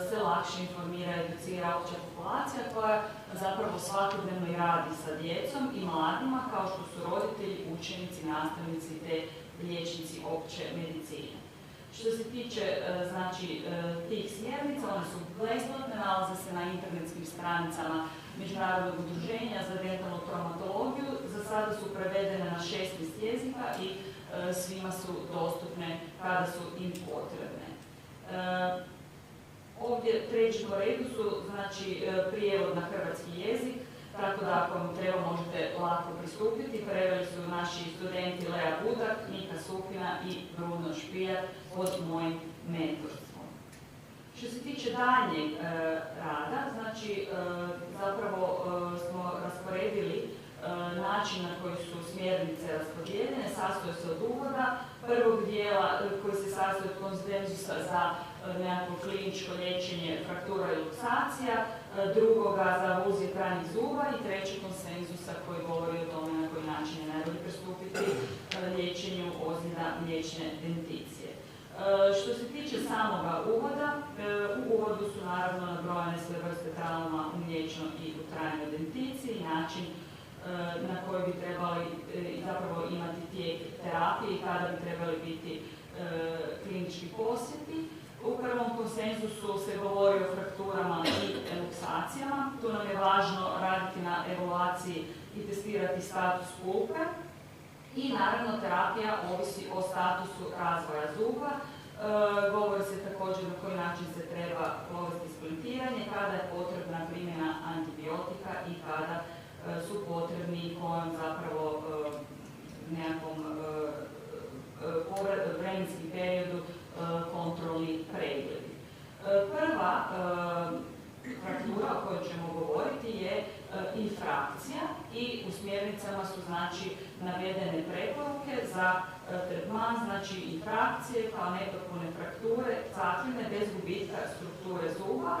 se lakše informira i educira opća populacija koja zapravo svakodnevno i radi sa djecom i mladima kao što su roditelji, učenici, nastavnici te liječnici opće medicine. Što se tiče znači, tih smjernica, one su besplatne, nalaze se na internetskim stranicama Međunarodnog udruženja za dentalnu traumatologiju. Za sada su prevedene na 16 jezika i svima su dostupne kada su im potrebne. Ovdje treći po redu su znači, prijevod na hrvatski jezik, tako da ako vam treba možete lako pristupiti. Preveli su naši studenti Lea Budak, Nika Supina i Bruno Špijak pod mojim mentorstvom. Što se tiče daljnjeg rada, znači zapravo smo rasporedili način na koji su smjernice raspodijeljene, sastoje se od uvoda, prvog dijela koji se sastoji od konsenzusa za nekako kliničko liječenje fraktura i luksacija, drugoga za vuzije trajnih zuba i treći konsenzusa koji govori o tome na koji način je najbolje pristupiti liječenju ozljeda mliječne denticije. Što se tiče samoga uvoda, u uvodu su naravno nabrojane sve vrste trauma u mliječnoj i u trajnoj denticiji, način na koji bi trebali zapravo imati tijek terapije i kada bi trebali biti klinički posjeti. U prvom konsenzusu se govori o frakturama i luksacijama. Tu nam je važno raditi na evaluaciji i testirati status pulpe. I naravno terapija ovisi o statusu razvoja zuba. Govori se također na koji način se treba provesti splintiranje, kada je potrebna primjena antibiotika i kada su potrebni kojom zapravo nekakvom vremenskim periodu kontrolni pregledi. Prva fraktura o kojoj ćemo govoriti je infrakcija i u smjernicama su znači navedene preporuke za tretman, znači infrakcije kao nepotpune frakture, cakline bez gubitka strukture zuba.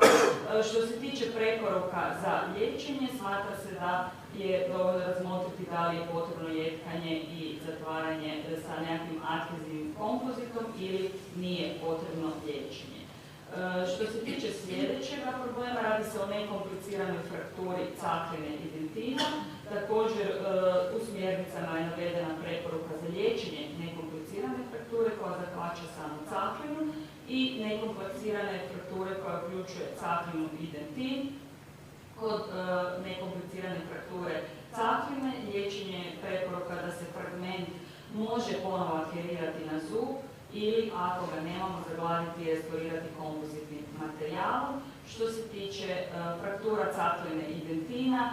Što se tiče preporuka za liječenje, smatra se da je dovoljno razmotriti da li je potrebno ljetkanje i zatvaranje sa nekakvim adhezivnim kompozitom ili nije potrebno liječenje. Što se tiče sljedećega problema, radi se o nekompliciranoj frakturi cakline i dentina. Također u smjernicama je navedena preporuka za liječenje nekomplicirane frakture koja zahvaća samo caklinu i nekomplicirane frakture koja uključuje caklinu i dentin. Kod nekomplicirane frakture cakline liječenje je preporuka da se fragment može ponovo adherirati na zub ili ako ga nemamo zagladiti i restaurirati kompozitnim materijalom. Što se tiče fraktura cakline i dentina,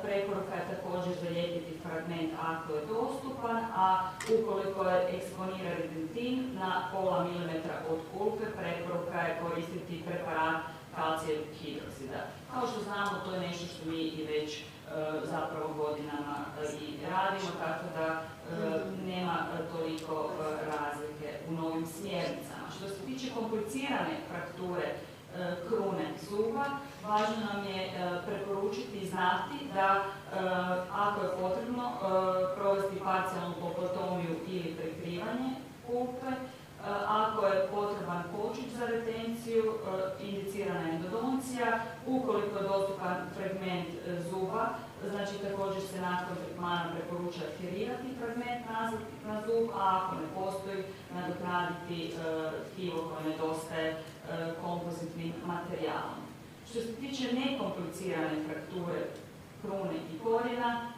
preporuka je također zalijepiti fragment ako je dostupan, a ukoliko je eksponirani dentin na pola milimetra od pulpe, preporuka je koristiti preparat kalcijevog hidroksida. Kao što znamo, to je nešto što mi i već zapravo godinama i radimo, tako da nema toliko razlike u novim smjernicama. Što se tiče komplicirane frakture krune zuba, važno nam je preporučiti i znati da ako je potrebno provesti parcijalnu poplatomiju ili prekrivanje pulpe, ako je potreban kočić za retenciju, indicirana endodoncija, ukoliko je dostupan fragment zuba, znači također se nakon tretmana tretmana preporuča adherirati fragment na zub, a ako ne postoji, nadoknaditi tkivo koje nedostaje kompozitnim materijalom. Što se tiče nekomplicirane frakture krune i korijena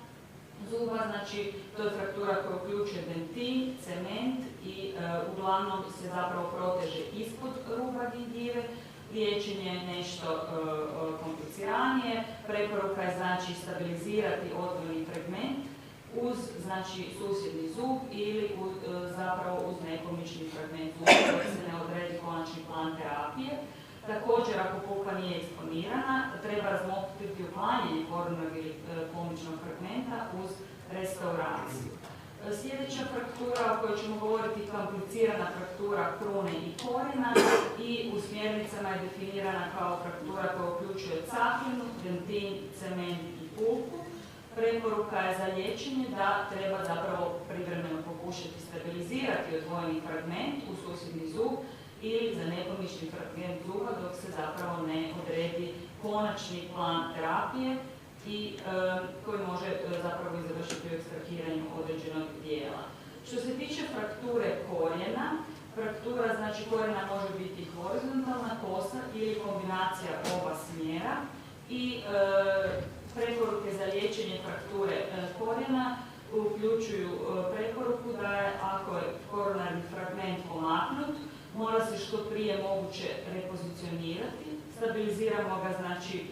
zuba, znači to je fraktura koja uključuje dentin, cement i uglavnom se zapravo proteže ispod ruba gingive. Liječenje je nešto kompliciranije. Preporuka je znači stabilizirati odvojeni fragment uz znači susjedni zub ili zapravo uz nepomični fragment zuba dok se ne odredi konačni plan terapije. Također, ako pulpa nije eksponirana, treba razmotriti uklanjanje koronarnog ili pomičnog fragmenta uz restauraciju. Sljedeća fraktura o kojoj ćemo govoriti je komplicirana fraktura krune i korijena i u smjernicama je definirana kao fraktura koja uključuje caklinu, dentin, cement i pulpu. Preporuka je za liječenje da treba zapravo privremeno pokušati stabilizirati odvojeni fragment u susjedni zub ili za nepomični fragment zuba dok se zapravo ne odredi konačni plan terapije i koji može zapravo i završiti u ekstrahiranju određenog dijela. Što se tiče frakture korijena, fraktura znači korijena može biti horizontalna, kosa ili kombinacija oba smjera i preporuke za liječenje frakture korijena uključuju preporuku da je ako je koronarni fragment pomaknut, mora se što prije moguće repozicionirati. Stabiliziramo ga znači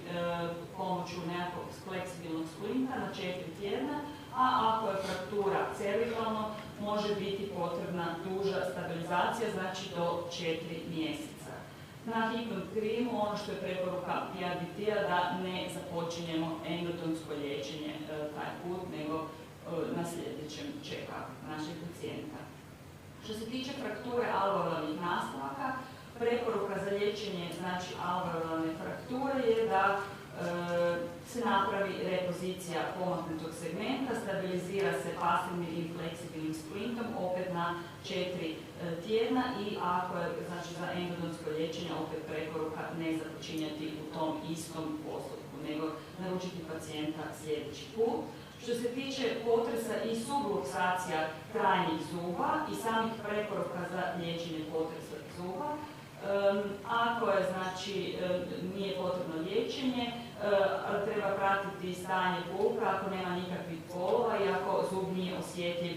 pomoću nekakvog fleksibilnog splinta na 4 tjedna, a ako je fraktura cervikalno, može biti potrebna duža stabilizacija, znači do 4 mjeseca. Na hitnom prijemu ono što je preporuka PRBT-a da ne započinjemo endodonsko liječenje taj put, nego na sljedećem check-upu našeg pacijenta. Što se tiče frakture alveolarnih nastavaka, preporuka za liječenje znači alveolarne frakture je da se napravi repozicija pomaknutog segmenta, stabilizira se pasivnim i fleksibilnim splintom opet na 4 tjedna i ako je znači za endodonsko liječenje opet preporuka ne započinjati u tom istom postupku, nego naručiti pacijenta sljedeći put. Što se tiče potresa i subluksacija trajnih zuba i samih preporuka za liječenje potresa zuba, ako je znači nije potrebno liječenje, treba pratiti stanje pulpa ako nema nikakvih bolova i ako zub nije osjetljiv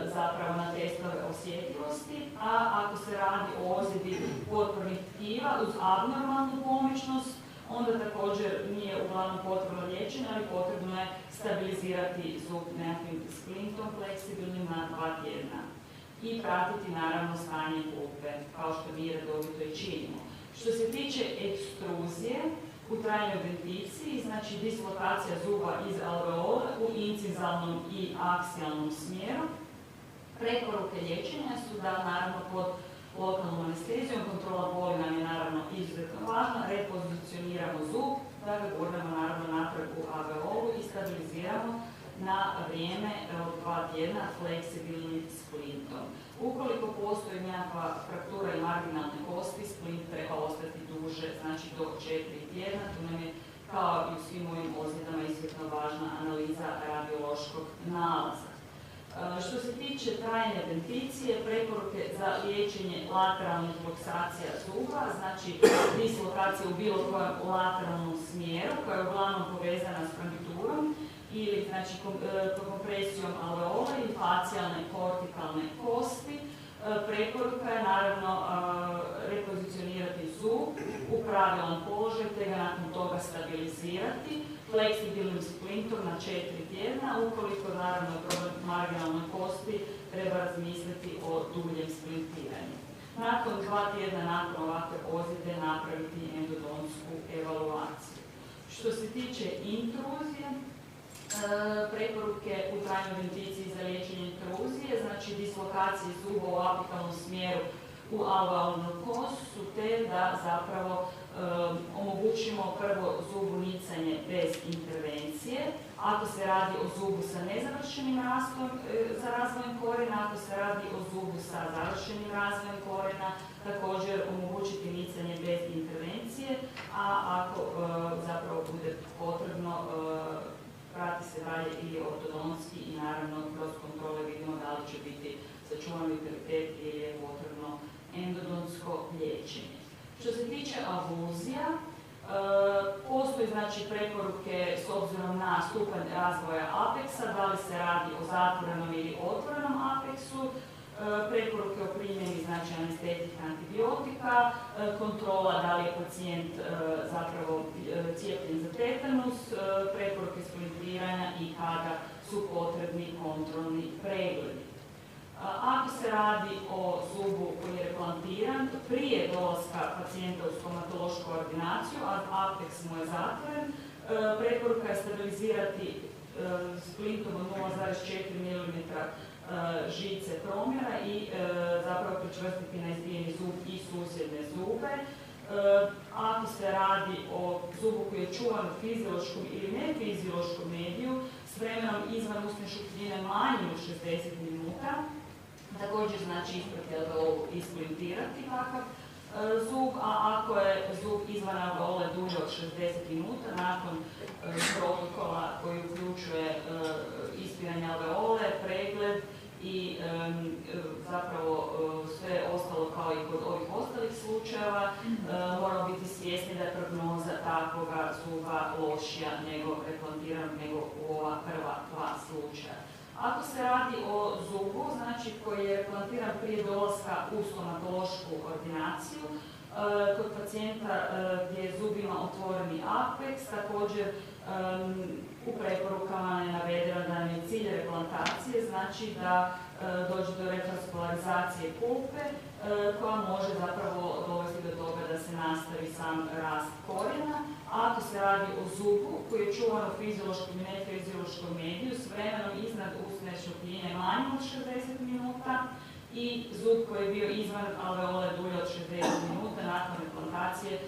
zapravo na testove osjetljivosti, a ako se radi o ozljedi potpornih tkiva uz abnormalnu pomičnost, onda također nije uglavnom potrebno liječenje, ali potrebno je stabilizirati zub nekakvim splintom fleksibilnim na 2 tjedna. I pratiti naravno stanje pulpe, kao što mi redovito i činimo. Što se tiče ekstruzije u trajnoj denticiji, znači dislokacija zuba iz alveole u incizalnom i aksijalnom smjeru, preporuke liječenja su da naravno pod lokalnom anestezijom, kontrola boli nam je naravno izuzetno važna, repozicioniramo zub, da ga gurnemo naravno natrag u alveolu i stabiliziramo na vrijeme od 2 tjedna fleksibilnim splintom. Ukoliko postoji nekakva fraktura i marginalne kosti, splint treba ostati duže, znači do 4 tjedna. Tu nam je kao i u svim ovim ozljedama izuzetno važna analiza radiološkog nalaza. Što se tiče trajne denticije, preporuke za liječenje lateralnih luksacija zuba, znači dislokacija u bilo kojem lateralnom smjeru koja je uglavnom povezana s frangiturom ili znači kompresijom alveole ili facijalne kortikalne kosti. Preporuka je naravno repozicionirati zub u pravilan položaj te ga nakon toga stabilizirati fleksibilnim splintom na 4 tjedna. Ukoliko naravno je problem marginalnoj kosti, treba razmisliti o duljem splintiranju. Nakon 2 tjedna nakon ovakve ozljede napraviti endodonsku evaluaciju. Što se tiče intruzije, preporuke u trajnoj denticiji za liječenje intruzije, znači dislokacije zuba u apikalnom smjeru u alveolnu kosu, te da zapravo omogućimo prvo zubu nicanje bez intervencije. Ako se radi o zubu sa nezavršenim rastom za razvojem korijena, ako se radi o zubu sa završenim razvojem korijena, također omogućiti nicanje bez intervencije, a ako zapravo bude potrebno, prati se dalje ili ortodonski biti sačuvan vitalitet ili je potrebno endodonsko liječenje. Što se tiče avulzija, postoji znači preporuke s obzirom na stupanj razvoja apeksa, da li se radi o zatvorenom ili otvorenom apeksu, preporuke o primjeni znači anestetika antibiotika, kontrola da li je pacijent zapravo cijepljen za tetanus, preporuke splintiranja i kada su potrebni kontrolni pregledi. Ako se radi o zubu koji je replantiran, prije dolaska pacijenta u stomatološku ordinaciju, a apeks mu je zatvoren, preporuka je stabilizirati splintom od 0,4 mm žice promjera i zapravo pričvrstiti na izbijeni zub i susjedne zube. Ako se radi o zubu koji je čuvan u fiziološkom ili nefiziološkom mediju, s vremenom izvan usne šupljine manje od 60 minuta, također znači isprati alveolu isplantirati takav zub, a ako je zub izvan alveole duže od 60 minuta, nakon protokola koji uključuje ispiranje alveole, pregled i zapravo sve ostalo kao i kod ovih ostalih slučajeva, moramo biti svjesni da je prognoza takvoga zuba lošija nego replantiran nego u ova prva dva slučaja. Ako se radi o zubu, znači koji je replantiran prije dolaska u stomatološku ordinaciju, kod pacijenta gdje zub ima otvoreni apeks, također u preporukama je navedeno da nam je cilj replantacije, znači da dođe do retranspolarizacije pulpe koja može zapravo dovesti do toga da se nastavi sam rast korijena. Ako se radi o zubu koji je čuvan u fiziološkom i nefiziološkom mediju s vremenom iznad usne šupljine manje od 60 minuta i zub koji je bio izvan alveole dulje od 60 minuta nakon replantacije,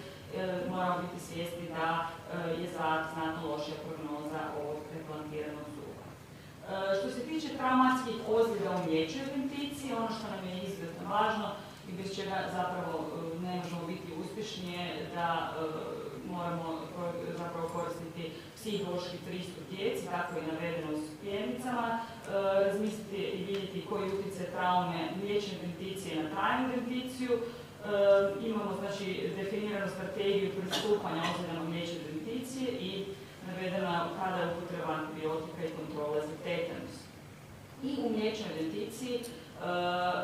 moramo biti svjesni da je znatno lošija prognoza ovog replantiranog zuba. Što se tiče traumatskih ozljeda u mliječnoj denticiji, ono što nam je izuzetno važno i bez čega zapravo ne možemo biti uspješni je da moramo zapravo koristiti psihološki pristup djeci, tako je navedeno u smjernicama, razmisliti i vidjeti koji utjecaj traume mliječne denticije na trajnu denticiju. Imamo znači definiranu strategiju pristupanja ozljedama mliječne denticije i navedena kada je upotreba antibiotika i kontrole za tetanus. I u mliječnoj denticiji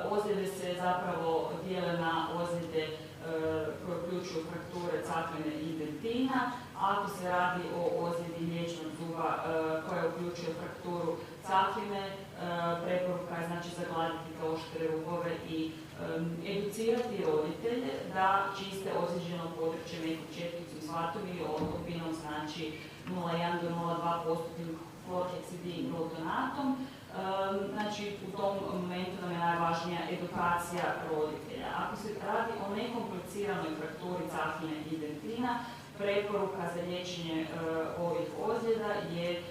ozljede se zapravo dijele na ozljede koje uključuju frakture cakline i dentina. Ako se radi o ozljedi mliječnog zuba koja uključuje frakturu cakline, preporuka je znači zagladiti te oštre rubove i educirati roditelje da čiste ozlijeđeno područje nekom četkicom s vatom ili ortopinom, znači 0,1 do 0,2% klorheksidin glutonatom. Znači u tom momentu nam je najvažnija edukacija roditelja. Ako se radi o nekompliciranoj frakturi cakline i dentina, preporuka za liječenje ovih ozljeda je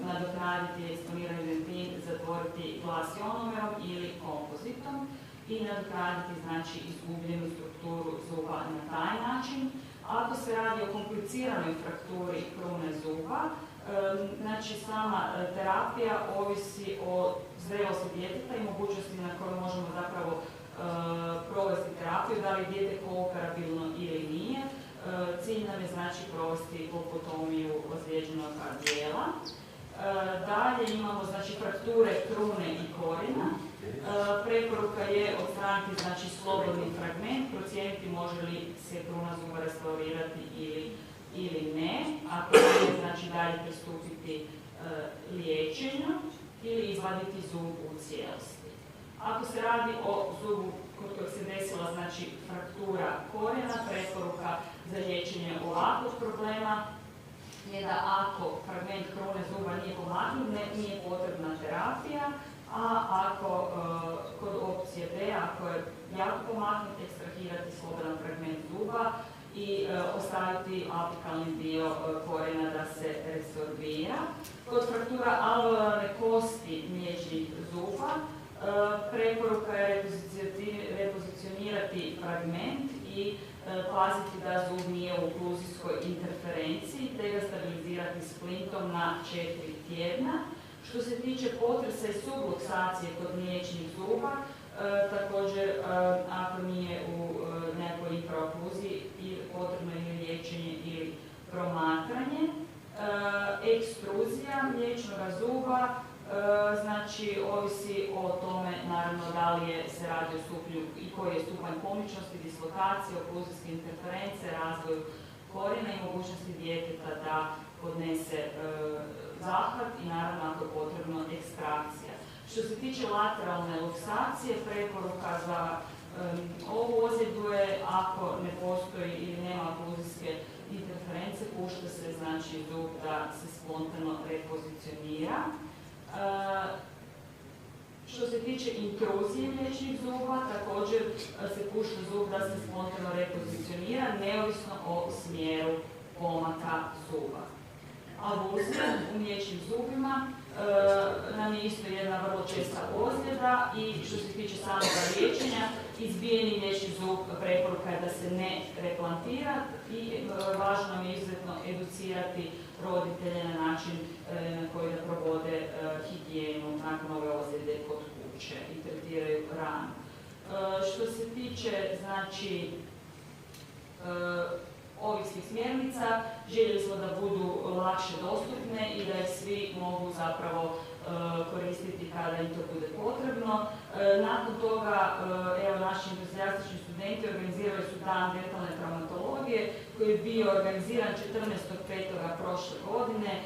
nadoknaditi eksponirani dentin, zatvoriti glasionomerom ili kompozitom i nadoknaditi znači izgubljenu strukturu zuba na taj način. Ako se radi o kompliciranoj frakturi krune zuba, znači sama terapija ovisi o zrelosti djeteta i mogućnosti na kojoj možemo zapravo provesti terapiju, da li je dijete kooperabilno ili nije. Cilj nam je znači provesti lobotomiju ozlijeđenog dijela. Dalje imamo znači frakture krune i korijena. Preporuka je odstraniti znači slobodni fragment, procijeniti može li se kruna zuba restaurirati ili ne, ako ne, znači dalje pristupiti liječenju ili izvaditi zub u cijelosti. Ako se radi o zubu kod kojeg se desila znači fraktura korijena, preporuka za liječenje ovakvog problema je da ako fragment krune zuba nije pomaknut, nije potrebna terapija, a ako kod opcije B, ako je jako pomaknut, ekstrahirati slobodan fragment zuba i ostaviti apikalni dio korijena da se resorbira. Kod fraktura alveolarne kosti mliječnih zuba preporuka je repozicionirati fragment i paziti da zub nije u okluzijskoj interferenciji te ga stabilizirati splintom na 4 tjedna. Što se tiče potresa i subluksacije kod mliječnih zuba, također ako nije u nekoj intraokluziji potrebno je liječenje ili promatranje. Ekstruzija mliječnog zuba, znači ovisi o tome naravno da li se radi o stupnju i koji je stupanj komičnosti, dislokacije, okluzijske interference, razvoju korijena i mogućnosti djeteta da podnese zahvat i naravno ako je potrebno ekstrakcija. Što se tiče lateralne luksacije, preporuka za ovu ozljedu je ako ne postoji ili nema okluzijske interference, pušta se znači zub da se spontano repozicionira. Što se tiče intruzije mliječnih zuba, također se pušta zub da se spontano repozicionira, neovisno o smjeru pomaka zuba. Avulzija u mliječnim zubima nam je isto jedna vrlo česta ozljeda i što se tiče samoga liječenja, izbijeni mliječni zub preporuka je da se ne replantira i važno nam je izuzetno educirati roditelje na način na koji da provode higijenu nakon ove ozljede kod kuće i tretiraju ranu. Što se tiče znači ovih svih smjernica, željeli smo da budu lakše dostupne i da ih svi mogu zapravo koristiti kada im to bude potrebno. Nakon toga, evo, naši entuzijastični studenti organizirali su dan dentalne traumatologije koji je bio organiziran 14.5. prošle godine.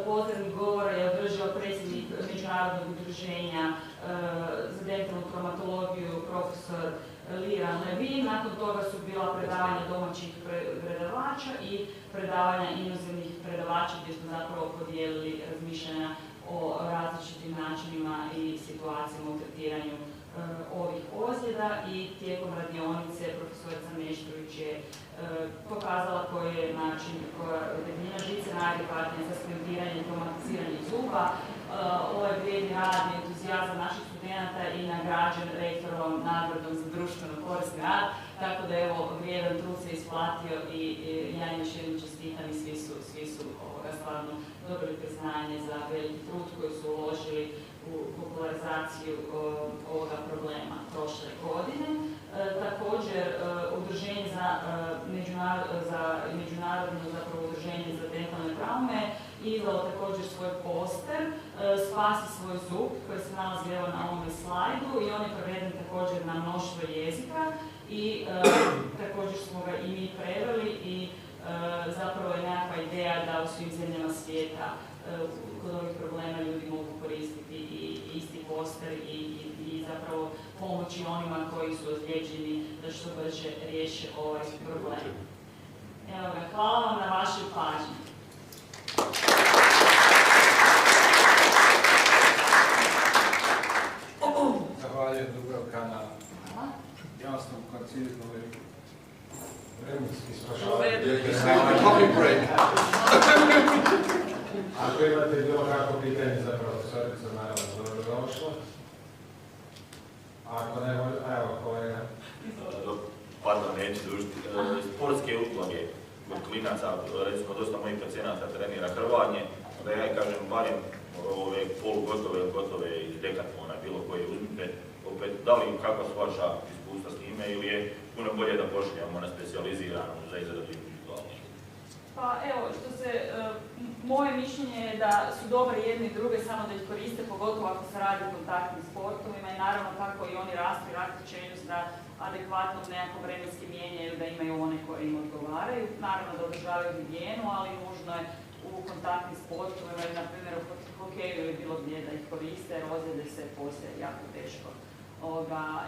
Pozdravni govor je održao predsjednik Međunarodnog udruženja za dentalnu traumatologiju, profesor Liran Levin. Nakon toga su bila predavanja domaćih predavača i predavanja inozemnih predavača gdje smo zapravo podijelili razmišljanja o različitim načinima i situacijama u tretiranju ovih ozljeda i tijekom radionice profesorica Meštrović je pokazala koji je način debljina žice najadekvatnija za stentiranje i traumatiziranje zuba. Ovaj vrijedni rad i entuzijazam naših studenata i nagrađen rektorovom nagradom za društveno korisni rad, tako da evo vrijedan trud se isplatio i ja im još jednom čestitam i svi su stvarno dobili priznanje za veliki trud koji su uložili u popularizaciju ovoga problema prošle godine. Također, udruženje za međunarodno udruženje za dentalne traume izdalo također svoj poster Spasi svoj zub koji se nalazi evo na ovome slajdu i on je preveden također na mnoštvo jezika i također smo ga i mi preveli i zapravo je nekakva ideja da u svim zemljama svijeta kod ovih problema ljudi mogu koristiti i isti poster i zapravo pomoći onima koji su ozlijeđeni da što brže riješe ovaj problem. Evo ga, hvala vam na vašoj pažnji. Zahvaljujem Dubravka na jasnom, konciznoj vremenski spašavanje. Coffee break. Ako imate bilo kakvo pitanje za profesoricu, naravno dobrodošlo. Ako ne može, evo kolega. Pardon, neću dužiti. Sportske uloge kod klinaca, recimo dosta mojih pacijenata trenira hrvanje, da ja kažem barem ove polugotove iz dekatlona, bilo koje uzmite, opet, da li kakva su vaša iskustva s time ili je puno bolje da pošljamo na specijaliziranu za izradu individualnih? Pa evo, moje mišljenje je da su dobre jedne i druge, samo da ih koriste, pogotovo ako se radi o kontaktnim sportovima i naravno kako i oni rastu i rastu čeljust da adekvatno nekako vremenski mijenjaju, da imaju one koje im odgovaraju. Naravno da održavaju higijenu, ali nužno je u kontaktnim sportovima ili na primjer u hokeju ili bilo gdje da ih koriste, jer ozljede se poslije jako teško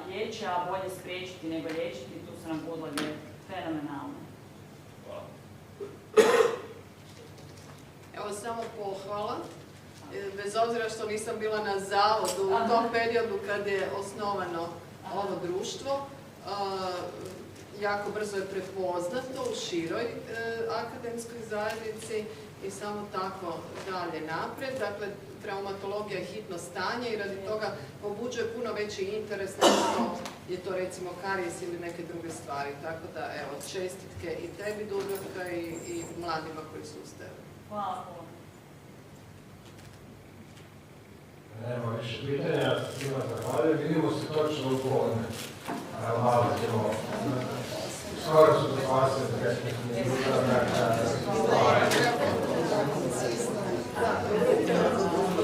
liječe, a bolje spriječiti nego liječiti, tu su nam podloge fenomenalne. Hvala. Evo samo pohvala, bez obzira što nisam bila na zavodu u tom periodu kad je osnovano ovo društvo, jako brzo je prepoznato u široj akademskoj zajednici i samo tako dalje naprijed. Dakle, traumatologija je hitno stanje i radi toga pobuđuje puno veći interes nego što je to recimo karijes ili neke druge stvari. Tako da, evo, čestitke i tebi, Dubravka, i mladima koji su uz tebe. Hvala. Nema više pitanja, svima zahvaljujem. Vidimo se točno u povodne. Malo ćemo, skoro su zapasili 10 minuta.